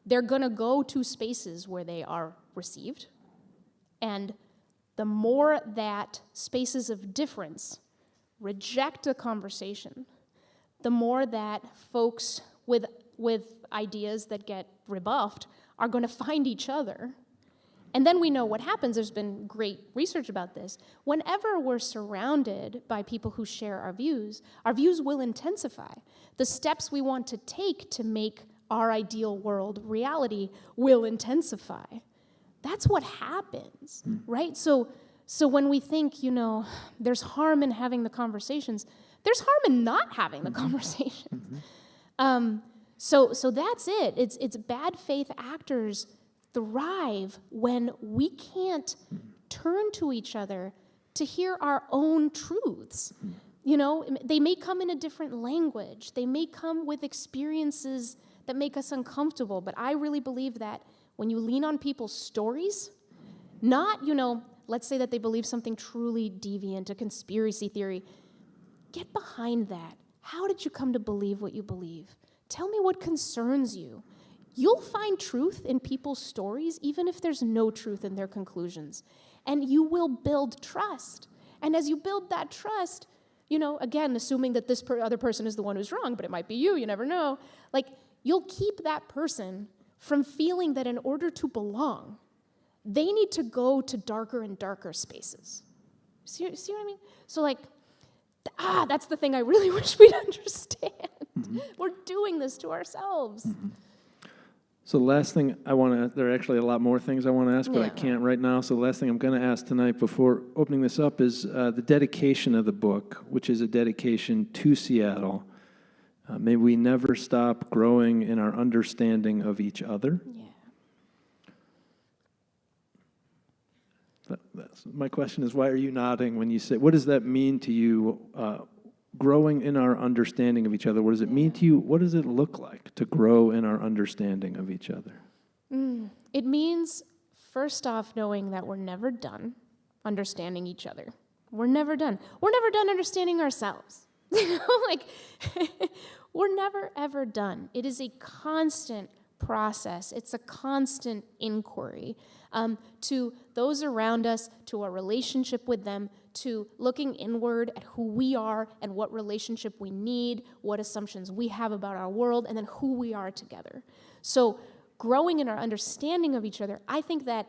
They're going to go to spaces where they are received. And the more that spaces of difference reject a conversation, the more that folks with ideas that get rebuffed are going to find each other. And then we know what happens. There's been great research about this. Whenever we're surrounded by people who share our views will intensify. The steps we want to take to make our ideal world reality will intensify. That's what happens, right? So when we think, there's harm in having the conversations, there's harm in not having the conversations. So that's it. It's bad faith actors thrive when we can't turn to each other to hear our own truths. You know, they may come in a different language. They may come with experiences that make us uncomfortable, but I really believe that when you lean on people's stories, not, you know, let's say that they believe something truly deviant, a conspiracy theory, get behind that. How did you come to believe what you believe? Tell me what concerns you. You'll find truth in people's stories, even if there's no truth in their conclusions. And you will build trust. And as you build that trust, you know, again, assuming that this other person is the one who's wrong, but it might be you never know, like, you'll keep that person from feeling that in order to belong, they need to go to darker and darker spaces. See what I mean? So, like, that's the thing I really wish we'd understand. Mm-hmm. We're doing this to ourselves. Mm-hmm. So the last thing I want to, there are actually a lot more things I want to ask, but I can't right now. So the last thing I'm going to ask tonight before opening this up is the dedication of the book, which is a dedication to Seattle. May we never stop growing in our understanding of each other. Yeah. My question is, why are you nodding when you say, what does that mean to you, growing in our understanding of each other? What does it mean to you? What does it look like to grow in our understanding of each other? It means, first off, knowing that we're never done understanding each other. We're never done. We're never done understanding ourselves. You know, like, we're never, ever done. It is a constant process. It's a constant inquiry to those around us, to our relationship with them, to looking inward at who we are and what relationship we need, what assumptions we have about our world, and then who we are together. So growing in our understanding of each other, I think that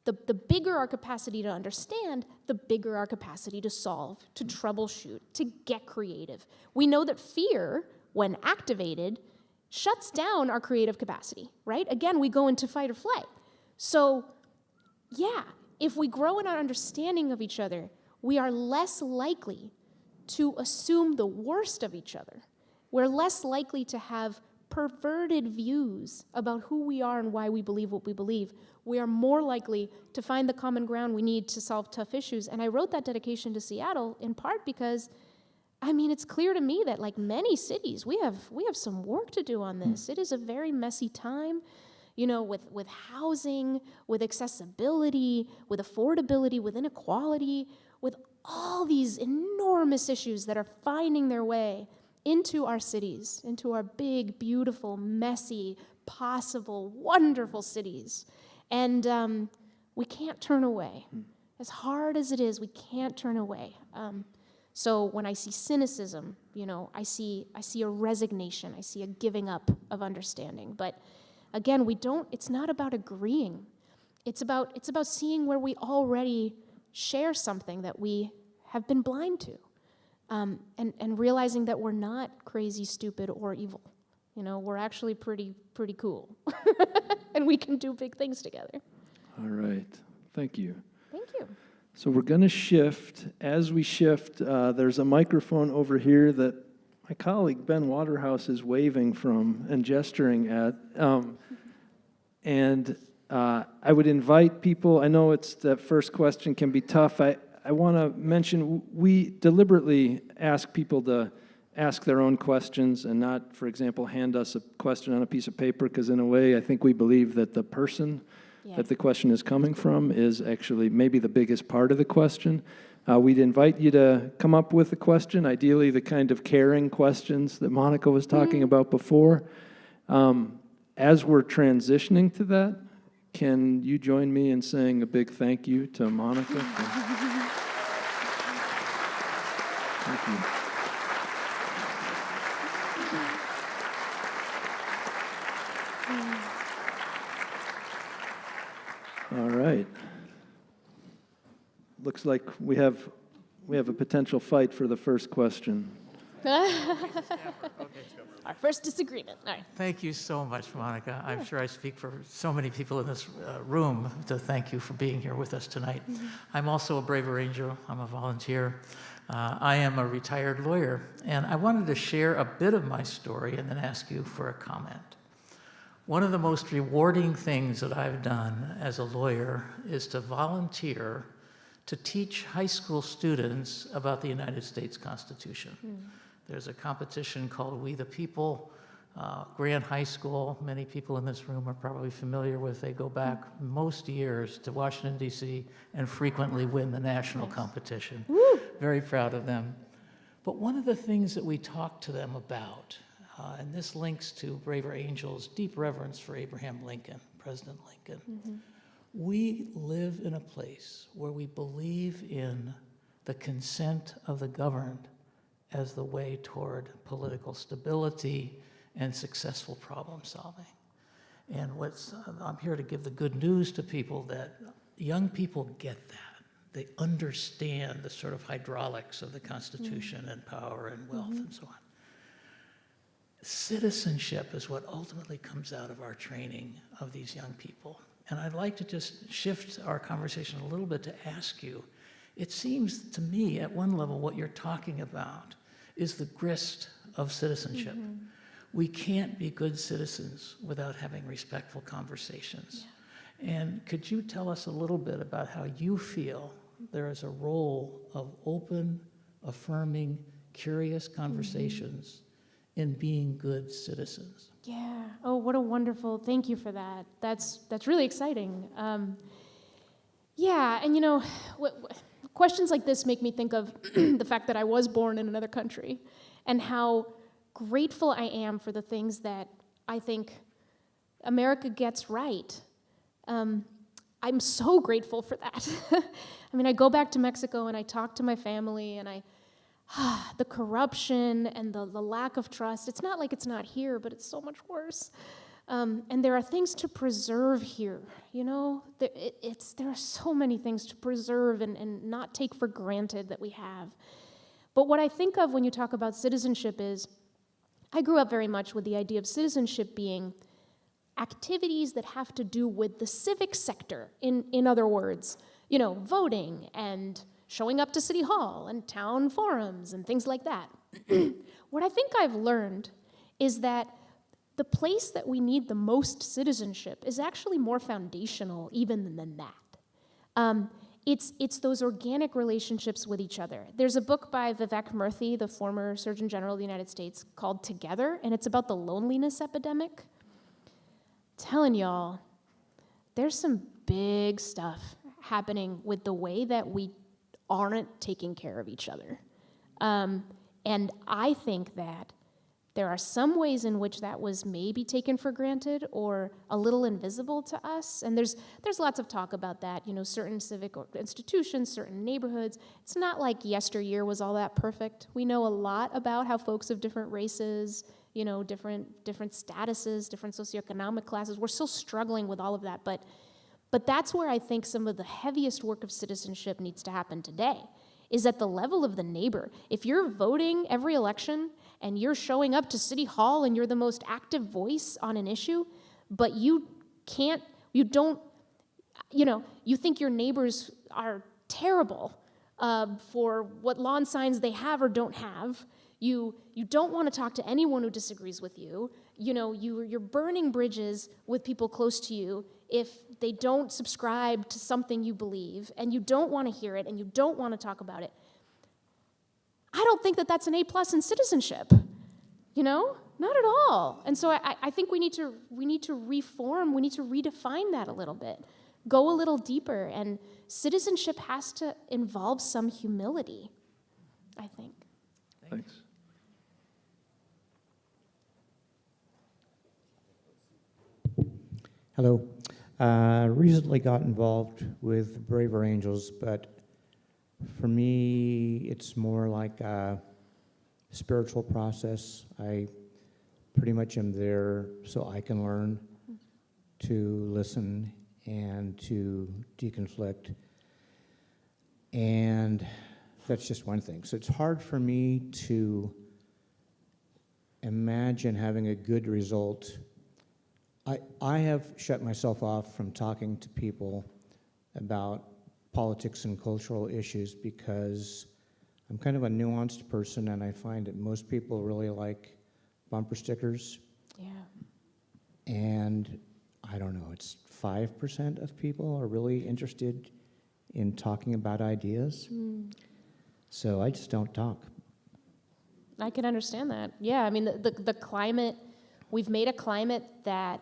the bigger our capacity to understand, the bigger our capacity to solve, to troubleshoot, to get creative. We know that fear, when activated, shuts down our creative capacity, right? Again, we go into fight or flight. So, yeah, if we grow in our understanding of each other, we are less likely to assume the worst of each other. We're less likely to have perverted views about who we are and why we believe what we believe. We are more likely to find the common ground we need to solve tough issues. And I wrote that dedication to Seattle in part because, I mean, it's clear to me that, like many cities, we have some work to do on this. It is a very messy time, you know, with housing, with accessibility, with affordability, with inequality, with all these enormous issues that are finding their way into our cities, into our big, beautiful, messy, possible, wonderful cities. And we can't turn away. As hard as it is, we can't turn away. So when I see cynicism, you know, I see a resignation. I see a giving up of understanding. But again, it's not about agreeing. It's about seeing where we already share something that we have been blind to. And realizing that we're not crazy, stupid, or evil. You know, we're actually pretty cool. And we can do big things together. All right. Thank you. Thank you. So we're going to shift. As we shift, there's a microphone over here that my colleague Ben Waterhouse is waving from and gesturing at. I would invite people, I know that first question can be tough. I want to mention we deliberately ask people to ask their own questions and not, for example, hand us a question on a piece of paper, because in a way I think we believe that the person that the question is coming from is actually maybe the biggest part of the question. We'd invite you to come up with a question, ideally the kind of caring questions that Monica was talking about before. As we're transitioning to that, can you join me in saying a big thank you to Monica? Thank you. All right. Looks like we have a potential fight for the first question. Our first disagreement. All right. Thank you so much, Monica. I'm sure I speak for so many people in this room to thank you for being here with us tonight. I'm also a Braver Angel. I'm a volunteer. I am a retired lawyer, and I wanted to share a bit of my story and then ask you for a comment. One of the most rewarding things that I've done as a lawyer is to volunteer to teach high school students about the United States Constitution. There's a competition called We the People. Grant High School, many people in this room are probably familiar with. They go back most years to Washington, D.C. and frequently win the national competition. Woo! Very proud of them. But one of the things that we talk to them about, and this links to Braver Angels' deep reverence for Abraham Lincoln, President Lincoln. We live in a place where we believe in the consent of the governed as the way toward political stability and successful problem solving. And I'm here to give the good news to people that young people get that. They understand the sort of hydraulics of the Constitution and power and wealth and so on. Citizenship is what ultimately comes out of our training of these young people. And I'd like to just shift our conversation a little bit to ask you, it seems to me at one level what you're talking about is the grist of citizenship. We can't be good citizens without having respectful conversations. And could you tell us a little bit about how you feel there is a role of open, affirming, curious conversations in being good citizens? Yeah. Oh, what a wonderful, thank you for that. That's really exciting. Yeah, and you know, questions like this make me think of the fact that I was born in another country and how grateful I am for the things that I think America gets right. I'm so grateful for that. I mean, I go back to Mexico and I talk to my family and the corruption and the lack of trust, it's not like it's not here, but it's so much worse. And there are things to preserve here, you know? There are so many things to preserve and not take for granted that we have. But what I think of when you talk about citizenship is, I grew up very much with the idea of citizenship being activities that have to do with the civic sector, in other words, you know, voting and showing up to City Hall and town forums and things like that. What I think I've learned is that the place that we need the most citizenship is actually more foundational even than that. It's those organic relationships with each other. There's a book by Vivek Murthy, the former Surgeon General of the United States, called Together, and it's about the loneliness epidemic. Telling y'all, there's some big stuff happening with the way that we aren't taking care of each other. And I think that there are some ways in which that was maybe taken for granted or a little invisible to us. And there's lots of talk about that, you know, certain civic institutions, certain neighborhoods. It's not like yesteryear was all that perfect. We know a lot about how folks of different races, you know, different statuses, different socioeconomic classes, we're still struggling with all of that. But that's where I think some of the heaviest work of citizenship needs to happen today, is at the level of the neighbor. If you're voting every election and you're showing up to City Hall and you're the most active voice on an issue, but you think your neighbors are terrible for what lawn signs they have or don't have, you don't want to talk to anyone who disagrees with you, you're burning bridges with people close to you if they don't subscribe to something you believe, and you don't want to hear it, and you don't want to talk about it. I don't think that that's an A+ in citizenship, not at all. And so I think we need to reform, we need to redefine that a little bit, go a little deeper, and citizenship has to involve some humility, I think. Thanks. Hello. Recently got involved with Braver Angels, but for me, it's more like a spiritual process. I pretty much am there so I can learn to listen and to deconflict. And that's just one thing. So it's hard for me to imagine having a good result. I have shut myself off from talking to people about politics and cultural issues because I'm kind of a nuanced person, and I find that most people really like bumper stickers. Yeah. And I don't know, it's 5% of people are really interested in talking about ideas. So I just don't talk. I can understand that. Yeah, I mean, the climate, we've made a climate that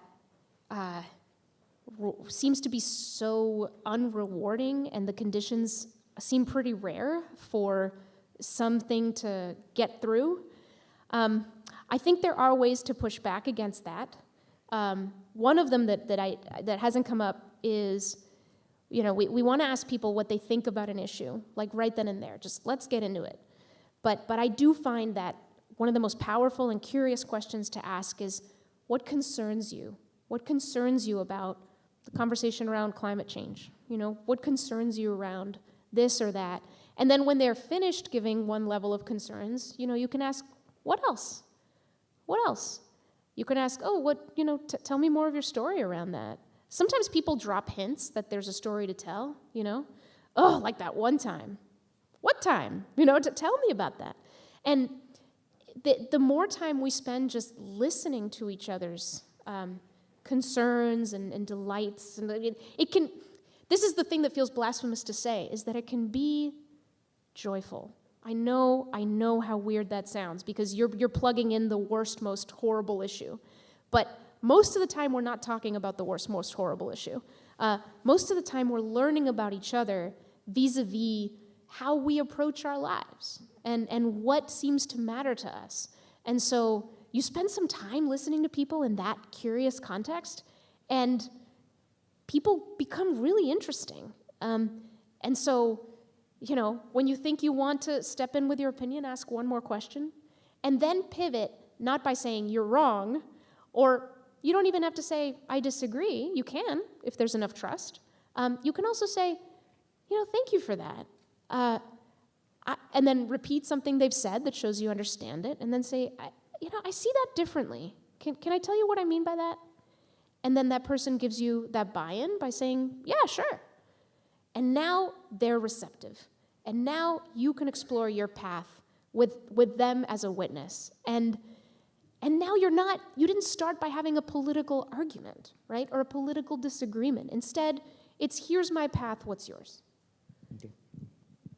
seems to be so unrewarding, and the conditions seem pretty rare for something to get through. I think there are ways to push back against that. One of them that hasn't come up is, we want to ask people what they think about an issue, like right then and there. Just let's get into it. But I do find that one of the most powerful and curious questions to ask is, what concerns you? What concerns you about the conversation around climate change? What concerns you around this or that? And then when they're finished giving one level of concerns, you can ask, what else? What else? You can ask, tell me more of your story around that. Sometimes people drop hints that there's a story to tell, Oh, like that one time. What time? Tell me about that. And the more time we spend just listening to each other's concerns and delights, and this is the thing that feels blasphemous to say, is that it can be joyful. I know how weird that sounds, because you're plugging in the worst, most horrible issue. But most of the time, we're not talking about the worst, most horrible issue. Most of the time, we're learning about each other vis-a-vis how we approach our lives and what seems to matter to us. And so you spend some time listening to people in that curious context, and people become really interesting. And so, when you think you want to step in with your opinion, ask one more question, and then pivot, not by saying you're wrong, or you don't even have to say, I disagree. You can, if there's enough trust. You can also say, thank you for that. And then repeat something they've said that shows you understand it, and then say, I see that differently. Can I tell you what I mean by that? And then that person gives you that buy-in by saying, yeah, sure. And now they're receptive. And now you can explore your path with them as a witness. And now you didn't start by having a political argument, right? Or a political disagreement. Instead, it's here's my path, what's yours? Okay.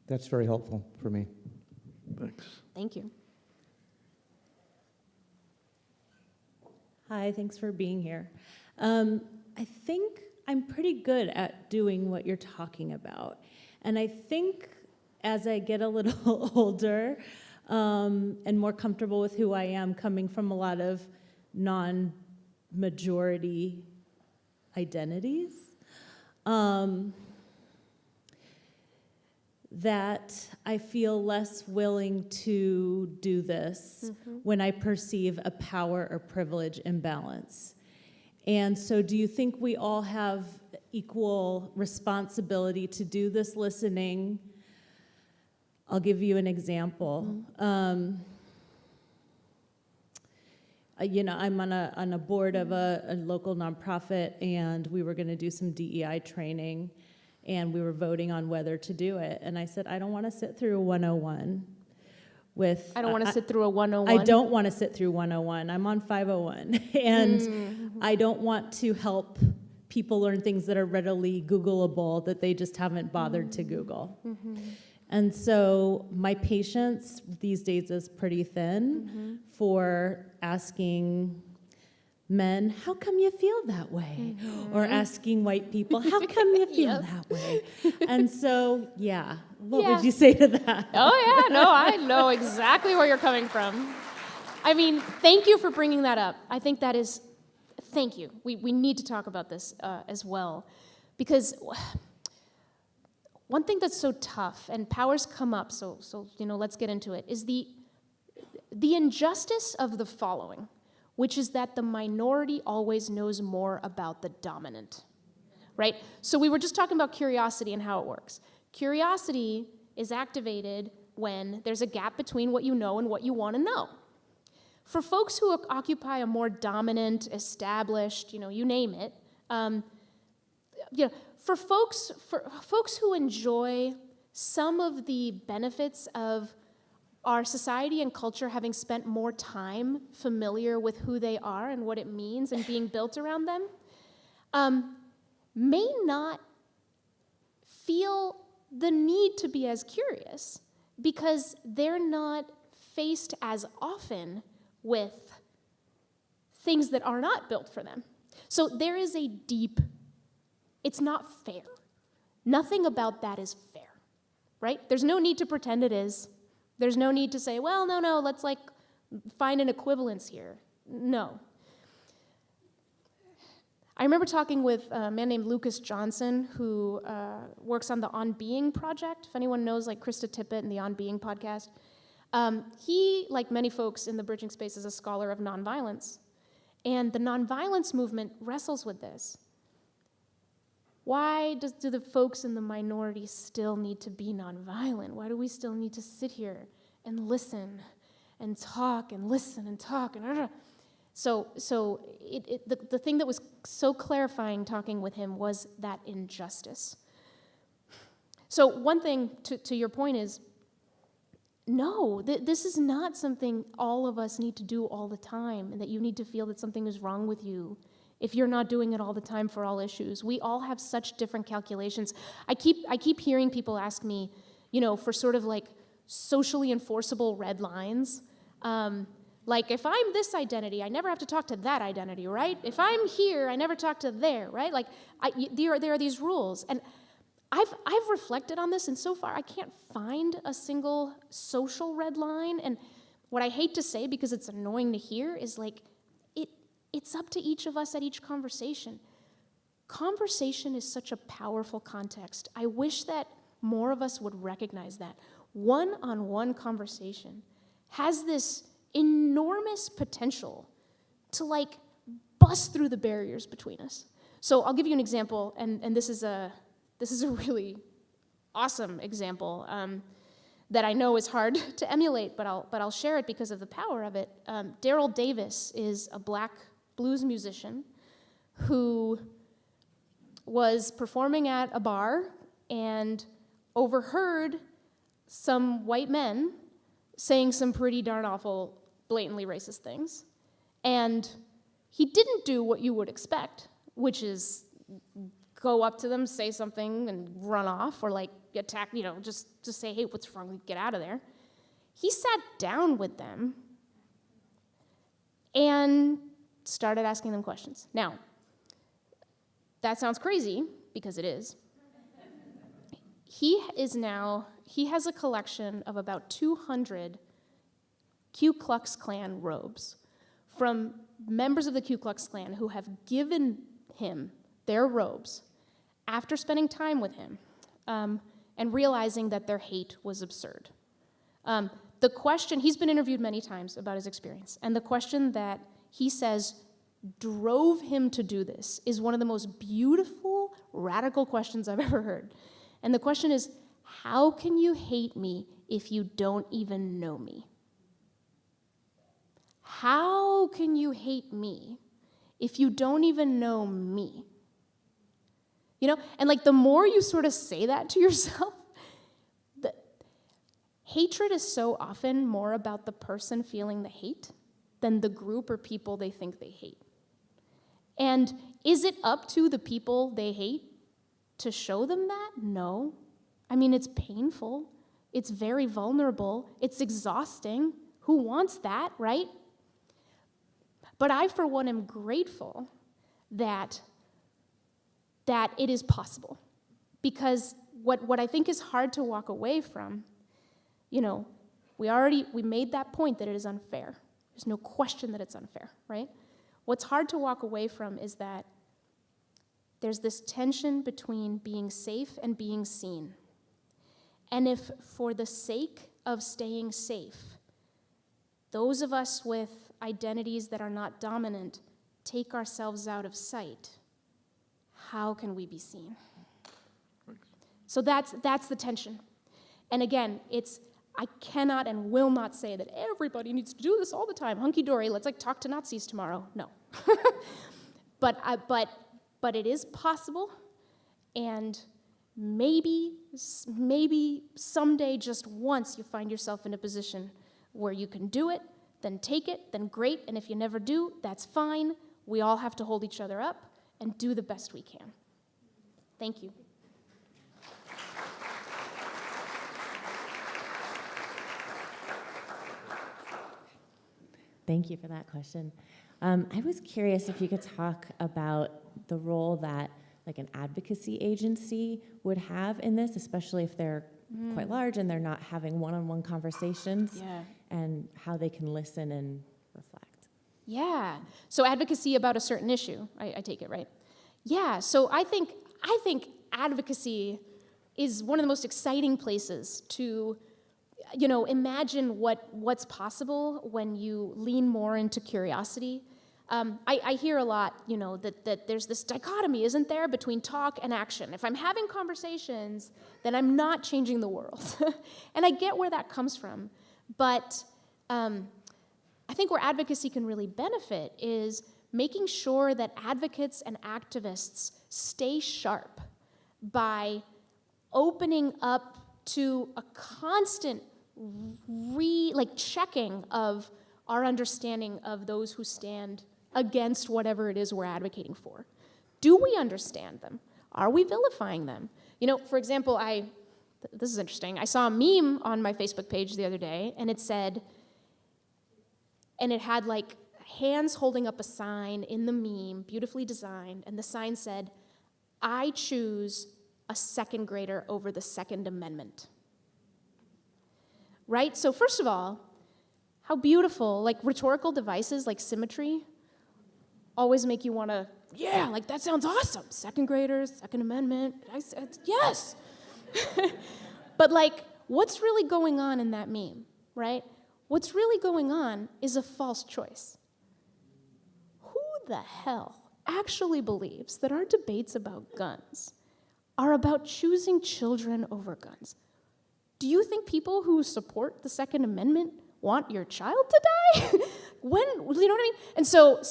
That's very helpful for me. Thanks. Thank you. Hi, thanks for being here. I think I'm pretty good at doing what you're talking about. And I think as I get a little older and more comfortable with who I am, coming from a lot of non-majority identities, that I feel less willing to do this when I perceive a power or privilege imbalance. And so do you think we all have equal responsibility to do this listening? I'll give you an example. I'm on a board of a local nonprofit, and we were going to do some DEI training, and we were voting on whether to do it. And I said, I don't want to sit through a 101 with... I don't want to sit through a 101. I don't want to sit through 101. I'm on 501. And I don't want to help people learn things that are readily Googleable that they just haven't bothered to Google. And so my patience these days is pretty thin for asking men, how come you feel that way? Or asking white people, how come you feel that way? And so, what would you say to that? Oh, yeah, no, I know exactly where you're coming from. I mean, thank you for bringing that up. I think that is, thank you. We need to talk about this as well. Because one thing that's so tough, and powers come up, so let's get into it, is the injustice of the following, which is that the minority always knows more about the dominant, right? So we were just talking about curiosity and how it works. Curiosity is activated when there's a gap between what you know and what you want to know. For folks who occupy a more dominant, established, you name it, for folks who enjoy some of the benefits of our society and culture having spent more time familiar with who they are and what it means and being built around them, may not feel the need to be as curious because they're not faced as often with things that are not built for them. So there is a deep, it's not fair. Nothing about that is fair, right? There's no need to pretend it is. There's no need to say, well, no, let's like find an equivalence here. No. I remember talking with a man named Lucas Johnson who works on the On Being project. If anyone knows like Krista Tippett and the On Being podcast, he, like many folks in the bridging space, is a scholar of nonviolence. And the nonviolence movement wrestles with this. Why do the folks in the minority still need to be nonviolent? Why do we still need to sit here and listen and talk and listen and talk? And So the thing that was so clarifying talking with him was that injustice. So one thing to your point is, no, this is not something all of us need to do all the time, and that you need to feel that something is wrong with you if you're not doing it all the time for all issues. We all have such different calculations. I keep hearing people ask me, for sort of like socially enforceable red lines. Like, if I'm this identity, I never have to talk to that identity, right? If I'm here, I never talk to there, right? Like, there are these rules. And I've reflected on this, and so far I can't find a single social red line. And what I hate to say, because it's annoying to hear, is like, it's up to each of us at each conversation. Conversation is such a powerful context. I wish that more of us would recognize that. One-on-one conversation has this enormous potential to like bust through the barriers between us. So I'll give you an example, and this is a really awesome example that I know is hard to emulate, but I'll share it because of the power of it. Daryl Davis is a black blues musician who was performing at a bar and overheard some white men saying some pretty darn awful, blatantly racist things. And he didn't do what you would expect, which is go up to them, say something, and run off, or like attack, just say, hey, what's wrong, get out of there. He sat down with them and started asking them questions. Now, that sounds crazy, because it is. He has a collection of about 200 Ku Klux Klan robes from members of the Ku Klux Klan who have given him their robes after spending time with him and realizing that their hate was absurd. The question, he's been interviewed many times about his experience, and the question that he says drove him to do this is one of the most beautiful, radical questions I've ever heard. And the question is, how can you hate me if you don't even know me? How can you hate me if you don't even know me? And like the more you sort of say that to yourself, hatred is so often more about the person feeling the hate than the group or people they think they hate. And is it up to the people they hate to show them that? No. I mean, it's painful. It's very vulnerable. It's exhausting. Who wants that, right? But I, for one, am grateful that it is possible. Because what I think is hard to walk away from, we made that point that it is unfair. There's no question that it's unfair, right? What's hard to walk away from is that there's this tension between being safe and being seen. And if, for the sake of staying safe, those of us with identities that are not dominant take ourselves out of sight, how can we be seen? So that's the tension. And again, I cannot and will not say that everybody needs to do this all the time. Hunky-dory, let's like talk to Nazis tomorrow. No. But it is possible, and maybe someday, just once, you find yourself in a position where you can do it, then take it, then great, and if you never do, that's fine. We all have to hold each other up and do the best we can. Thank you. Thank you for that question. I was curious if you could talk about the role that like an advocacy agency would have in this, especially if they're quite large and they're not having one-on-one conversations, and how they can listen and reflect. Yeah. So advocacy about a certain issue, I take it, right? Yeah. So I think advocacy is one of the most exciting places to, imagine what's possible when you lean more into curiosity. I hear a lot, that there's this dichotomy, isn't there, between talk and action. If I'm having conversations, then I'm not changing the world. And I get where that comes from. But I think where advocacy can really benefit is making sure that advocates and activists stay sharp by opening up to a constant checking of our understanding of those who stand against whatever it is we're advocating for. Do we understand them? Are we vilifying them? For example, this is interesting. I saw a meme on my Facebook page the other day, and it had like hands holding up a sign in the meme, beautifully designed, and the sign said, "I choose a second grader over the Second Amendment." Right? So first of all, how beautiful, like rhetorical devices like symmetry always make you want to, that sounds awesome. Second graders, Second Amendment, yes. But what's really going on in that meme, right? What's really going on is a false choice. Who the hell actually believes that our debates about guns are about choosing children over guns? Do you think people who support the Second Amendment want your child to die? You know what I mean? And so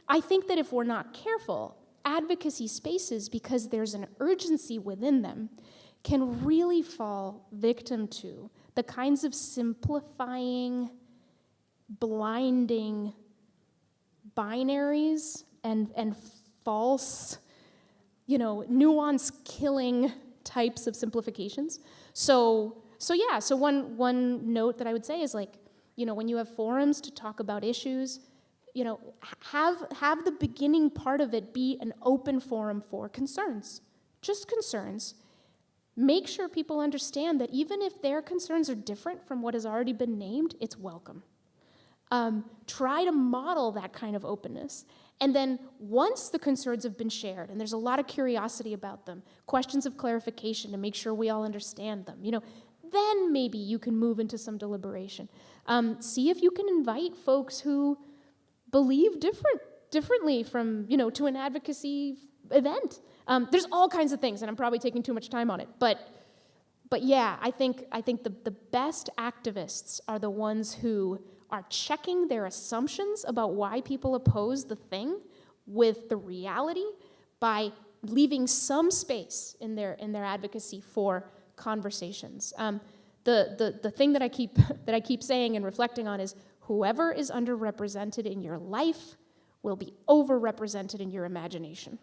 I think that if we're not careful, advocacy spaces, because there's an urgency within them, can really fall victim to the kinds of simplifying, blinding binaries and false, nuance-killing types of simplifications. So one note that I would say is when you have forums to talk about issues, have the beginning part of it be an open forum for concerns, just concerns. Make sure people understand that even if their concerns are different from what has already been named, it's welcome. Try to model that kind of openness. And then once the concerns have been shared, and there's a lot of curiosity about them, questions of clarification to make sure we all understand them, then maybe you can move into some deliberation. See if you can invite folks who believe differently from, to an advocacy event. There's all kinds of things, and I'm probably taking too much time on it. But yeah, I think the best activists are the ones who are checking their assumptions about why people oppose the thing with the reality by leaving some space in their advocacy for conversations. The thing that I keep saying and reflecting on is whoever is underrepresented in your life will be overrepresented in your imagination.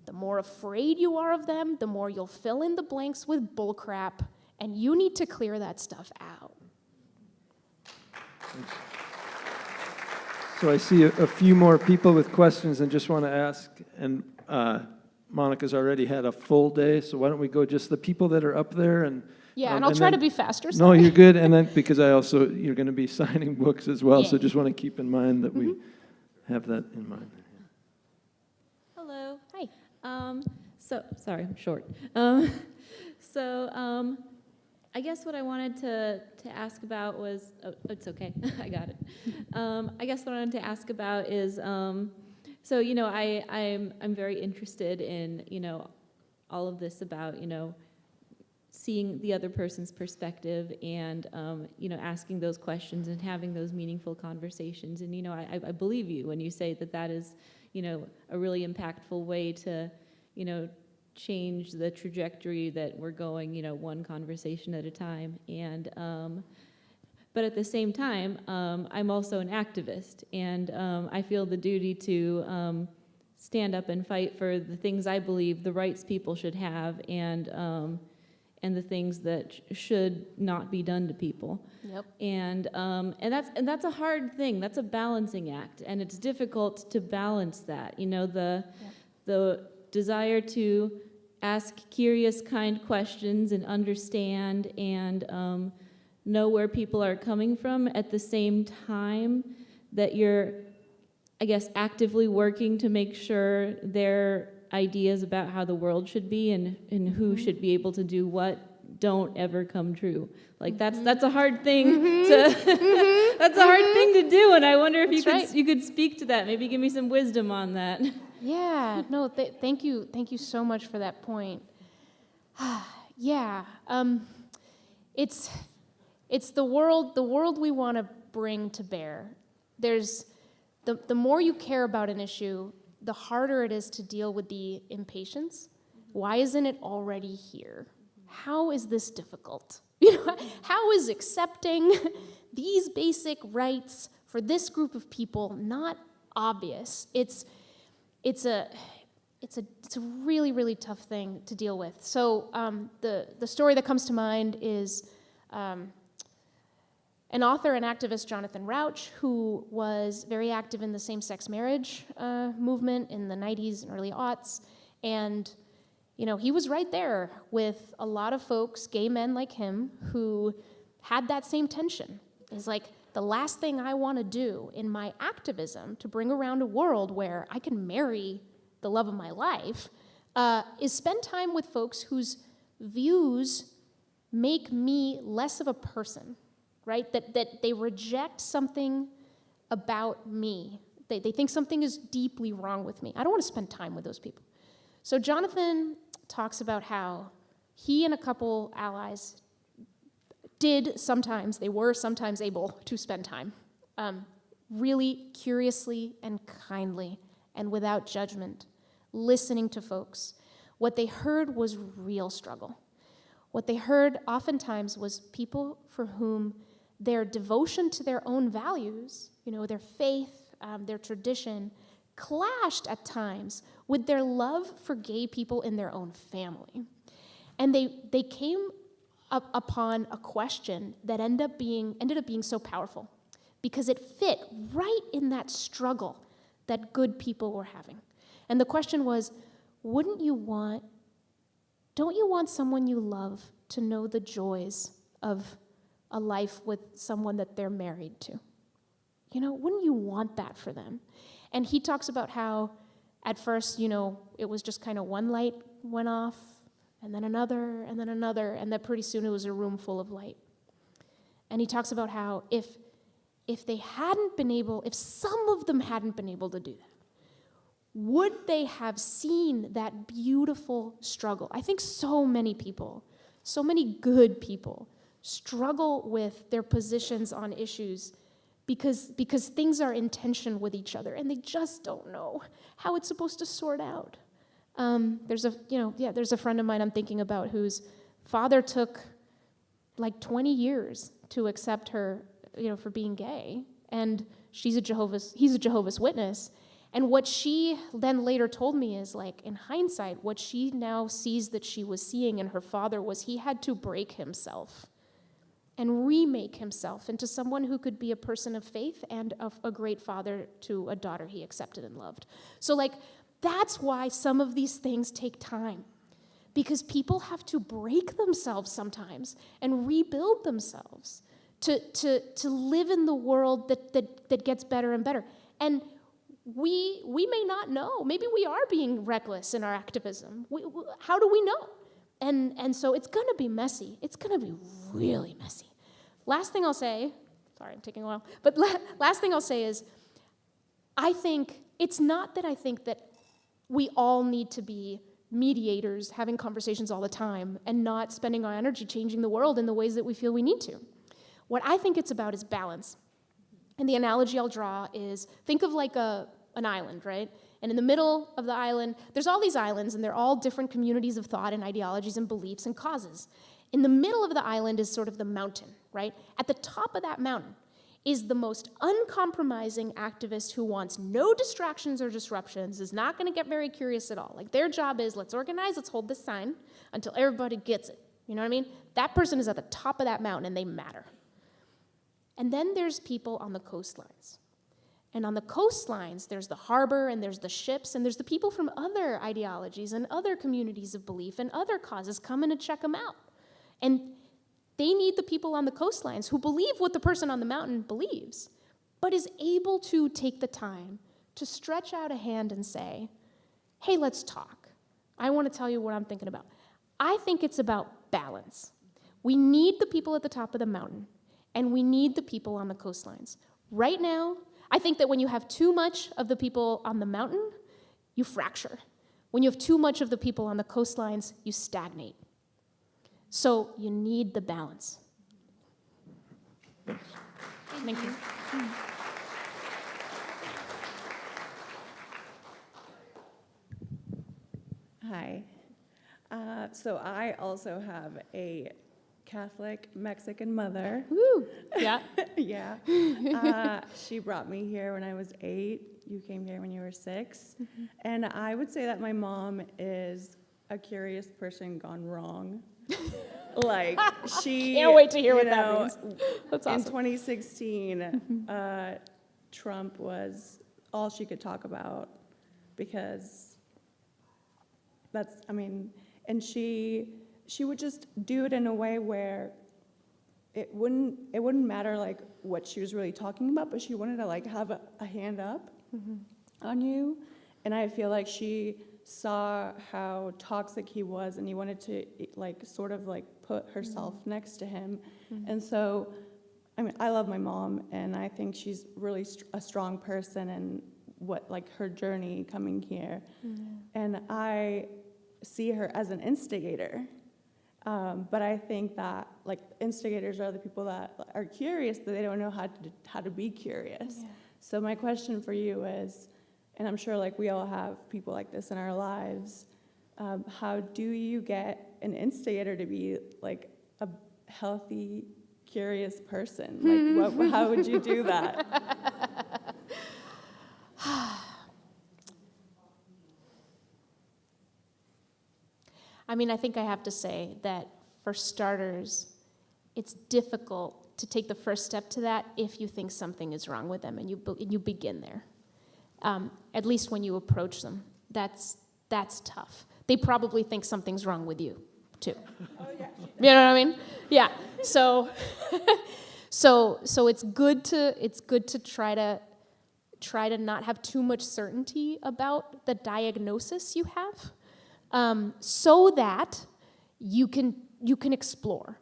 The more afraid you are of them, the more you'll fill in the blanks with bullcrap, and you need to clear that stuff out. So I see a few more people with questions and just want to ask, and Monica's already had a full day, so why don't we go just the people that are up there and and I'll try to be faster. No, Sorry. you're good, and then because you're going to be signing books as well, Yeah. so just want to keep in mind that we have that in mind. Hello. Hi. Sorry, I'm short. I guess what I wanted to ask about was, it's okay, I got it. I guess what I wanted to ask about is, I'm very interested in, all of this about, seeing the other person's perspective and, asking those questions and having those meaningful conversations. And, I believe you when you say that is, a really impactful way to, change the trajectory that we're going, one conversation at a time. And, but at the same time, I'm also an activist, and I feel the duty to stand up and fight for the things I believe, the rights people should have, and and the things that should not be done to people. Yep. And that's a hard thing. That's a balancing act, and it's difficult to balance that. You know, the desire to ask curious, kind questions and understand and know where people are coming from at the same time that you're, I guess, actively working to make sure their ideas about how the world should be and who should be able to do what don't ever come true. Like that's a hard thing to that's a hard thing to do, and I wonder if you could speak to that. Maybe give me some wisdom on that. Yeah, no, thank you so much for that point. Yeah, it's the world we want to bring to bear. There's the more you care about an issue, the harder it is to deal with the impatience. Why isn't it already here? How is this difficult? You know, how is accepting these basic rights for this group of people not obvious? It's a really, really tough thing to deal with. So the story that comes to mind is an author and activist, Jonathan Rauch, who was very active in the same-sex marriage movement in the 90s and early aughts. And, you know, he was right there with a lot of folks, gay men like him, who had that same tension. It's like, the last thing I want to do in my activism to bring around a world where I can marry the love of my life is spend time with folks whose views make me less of a person, right? That they reject something about me. They think something is deeply wrong with me. I don't want to spend time with those people. So Jonathan talks about how he and a couple allies they were sometimes able to spend time, really curiously and kindly and without judgment, listening to folks. What they heard was real struggle. What they heard oftentimes was people for whom their devotion to their own values, you know, their faith, their tradition, clashed at times with their love for gay people in their own family. And they came upon a question that ended up being so powerful because it fit right in that struggle that good people were having. And the question was, don't you want someone you love to know the joys of a life with someone that they're married to? You know, wouldn't you want that for them? And he talks about how at first, you know, it was just kind of one light went off, and then another, and that pretty soon it was a room full of light. And he talks about how if some of them hadn't been able to do that, would they have seen that beautiful struggle? I think so many people, so many good people, struggle with their positions on issues because things are in tension with each other, and they just don't know how it's supposed to sort out. There's a friend of mine I'm thinking about whose father took like 20 years to accept her, you know, for being gay, and he's a Jehovah's Witness. And what she then later told me is, like, in hindsight, what she now sees that she was seeing in her father was he had to break himself and remake himself into someone who could be a person of faith and a great father to a daughter he accepted and loved. So, like, that's why some of these things take time, because people have to break themselves sometimes and rebuild themselves to live in the world that gets better and better. And we may not know. Maybe we are being reckless in our activism. How do we know? And so it's going to be messy. It's going to be really messy. Last thing I'll say, sorry, I'm taking a while, but last thing I'll say is, I think it's not that I think that we all need to be mediators, having conversations all the time, and not spending our energy changing the world in the ways that we feel we need to. What I think it's about is balance. And the analogy I'll draw is, think of like an island, right? And in the middle of the island, there's all these islands, and they're all different communities of thought and ideologies and beliefs and causes. In the middle of the island is sort of the mountain, right? At the top of that mountain is the most uncompromising activist who wants no distractions or disruptions, is not going to get very curious at all. Like, their job is, let's organize, let's hold this sign until everybody gets it, You know what I mean? That person is at the top of that mountain and they matter. And then there's people on the coastlines. And on the coastlines, there's the harbor and there's the ships and there's the people from other ideologies and other communities of belief and other causes coming to check them out. And they need the people on the coastlines who believe what the person on the mountain believes, but is able to take the time to stretch out a hand and say, hey, let's talk. I want to tell you what I'm thinking about. I think it's about balance. We need the people at the top of the mountain, and we need the people on the coastlines. Right now, I think that when you have too much of the people on the mountain, you fracture. When you have too much of the people on the coastlines, you stagnate. So you need the balance. Thank you. Hi. So I also have a Catholic Mexican mother. Woo! Yeah. Yeah. She brought me here when I was 8. You came here when you were 6. Mm-hmm. And I would say that my mom is a curious person gone wrong. Like, she... Can't wait to hear what you that know, means. That's in awesome. 2016, Trump was all she could talk about because that's, I mean, and she would just do it in a way where it wouldn't matter like what she was really talking about, but she wanted to like have a hand up on you. And I feel like she saw how toxic he was and he wanted to like sort of like put herself next to him. And so, I mean, I love my mom and I think she's really a strong person and what like her journey coming here. And I see her as an instigator. But I think that like instigators are the people that are curious, but they don't know how to be curious. Yeah. So my question for you is, and I'm sure like we all have people like this in our lives, how do you get an instigator to be like a healthy, curious person? Like how would you do that? I mean, I think I have to say that for starters, it's difficult to take the first step to that if you think something is wrong with them, and you begin there. At least when you approach them, that's tough. They probably think something's wrong with you, too. Oh, yeah. You know what I mean? Yeah. So, so it's good to try to not have too much certainty about the diagnosis you have, so that you can explore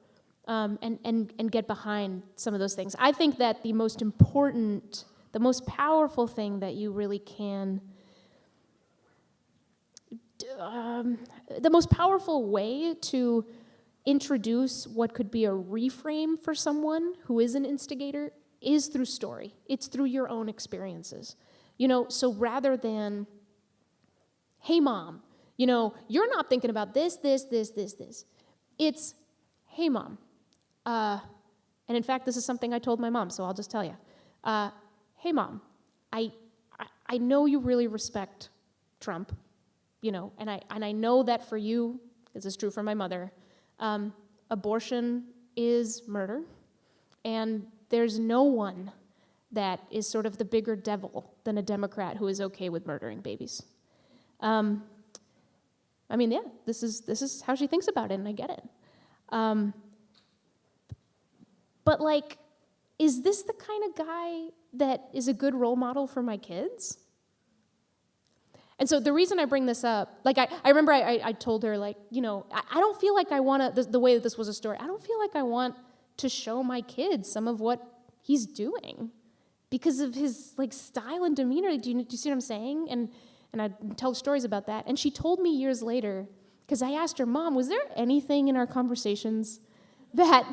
and get behind some of those things. I think that the most important, the most powerful thing that you really can, the most powerful way to introduce what could be a reframe for someone who is an instigator is through story. It's through your own experiences. You know, so rather than, hey, Mom, you know, you're not thinking about this. It's, hey, Mom. And in fact, this is something I told my mom, so I'll just tell you. Hey, Mom, I know you really respect Trump, you know, and I know that for you, this is true for my mother, abortion is murder, and there's no one that is sort of the bigger devil than a Democrat who is okay with murdering babies. I mean, yeah, this is how she thinks about it, and I get it. But like, is this the kind of guy that is a good role model for my kids? And so the reason I bring this up, like I remember I told her, like, you know, I don't feel like I want to, the way that this was a story, I don't feel like I want to show my kids some of what he's doing because of his like style and demeanor. Do you see what I'm saying? And I tell stories about that. And she told me years later, because I asked her, Mom, was there anything in our conversations that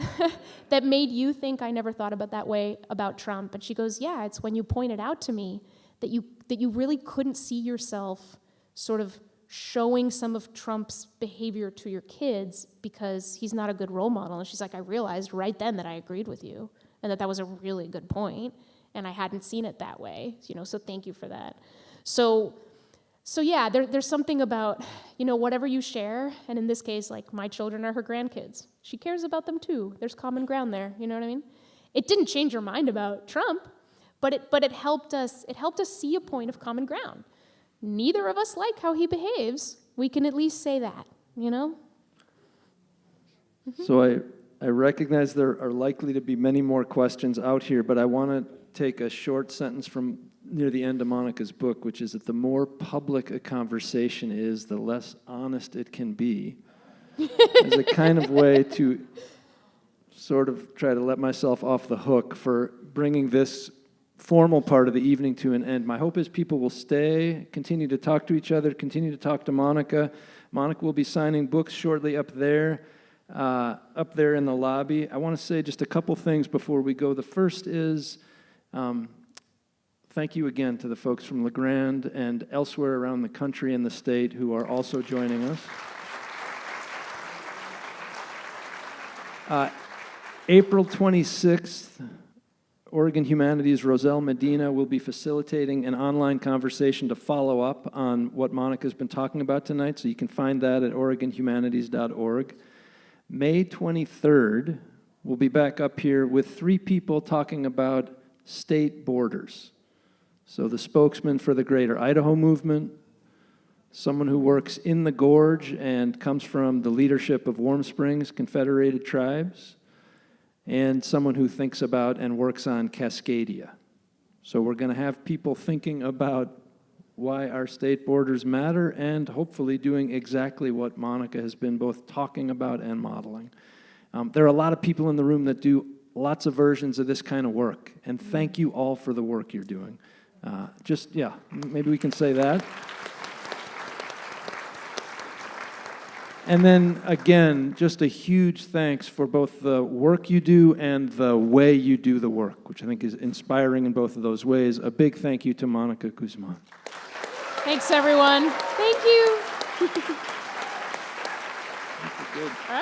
that made you think I never thought about that way about Trump? And she goes, yeah, it's when you pointed out to me that you really couldn't see yourself sort of showing some of Trump's behavior to your kids because he's not a good role model. And she's like, I realized right then that I agreed with you and that was a really good point, and I hadn't seen it that way, you know, so thank you for that. So So yeah, there's something about, whatever you share, and in this case, like my children are her grandkids. She cares about them too. There's common ground there, you know what I mean? It didn't change her mind about Trump, but it helped us see a point of common ground. Neither of us like how he behaves. We can at least say that, So I recognize there are likely to be many more questions out here, but I want to take a short sentence from near the end of Monica's book, which is that the more public a conversation is, the less honest it can be. As a kind of way to sort of try to let myself off the hook for bringing this formal part of the evening to an end. My hope is people will stay, continue to talk to each other, continue to talk to Monica. Monica will be signing books shortly up there in the lobby. I want to say just a couple things before we go. The first is thank you again to the folks from LeGrand and elsewhere around the country and the state who are also joining us. April 26th, Oregon Humanities' Roselle Medina will be facilitating an online conversation to follow up on what Monica's been talking about tonight, so you can find that at oregonhumanities.org. May 23rd, we'll be back up here with 3 people talking about state borders. So the spokesman for the Greater Idaho Movement, someone who works in the Gorge and comes from the leadership of Warm Springs Confederated Tribes, and someone who thinks about and works on Cascadia. So we're going to have people thinking about why our state borders matter and hopefully doing exactly what Monica has been both talking about and modeling. There are a lot of people in the room that do lots of versions of this kind of work, and thank you all for the work you're doing. Maybe we can say that. And then, again, just a huge thanks for both the work you do and the way you do the work, which I think is inspiring in both of those ways. A big thank you to Mónica Guzmán. Thanks, everyone. Thank you. Good. All right.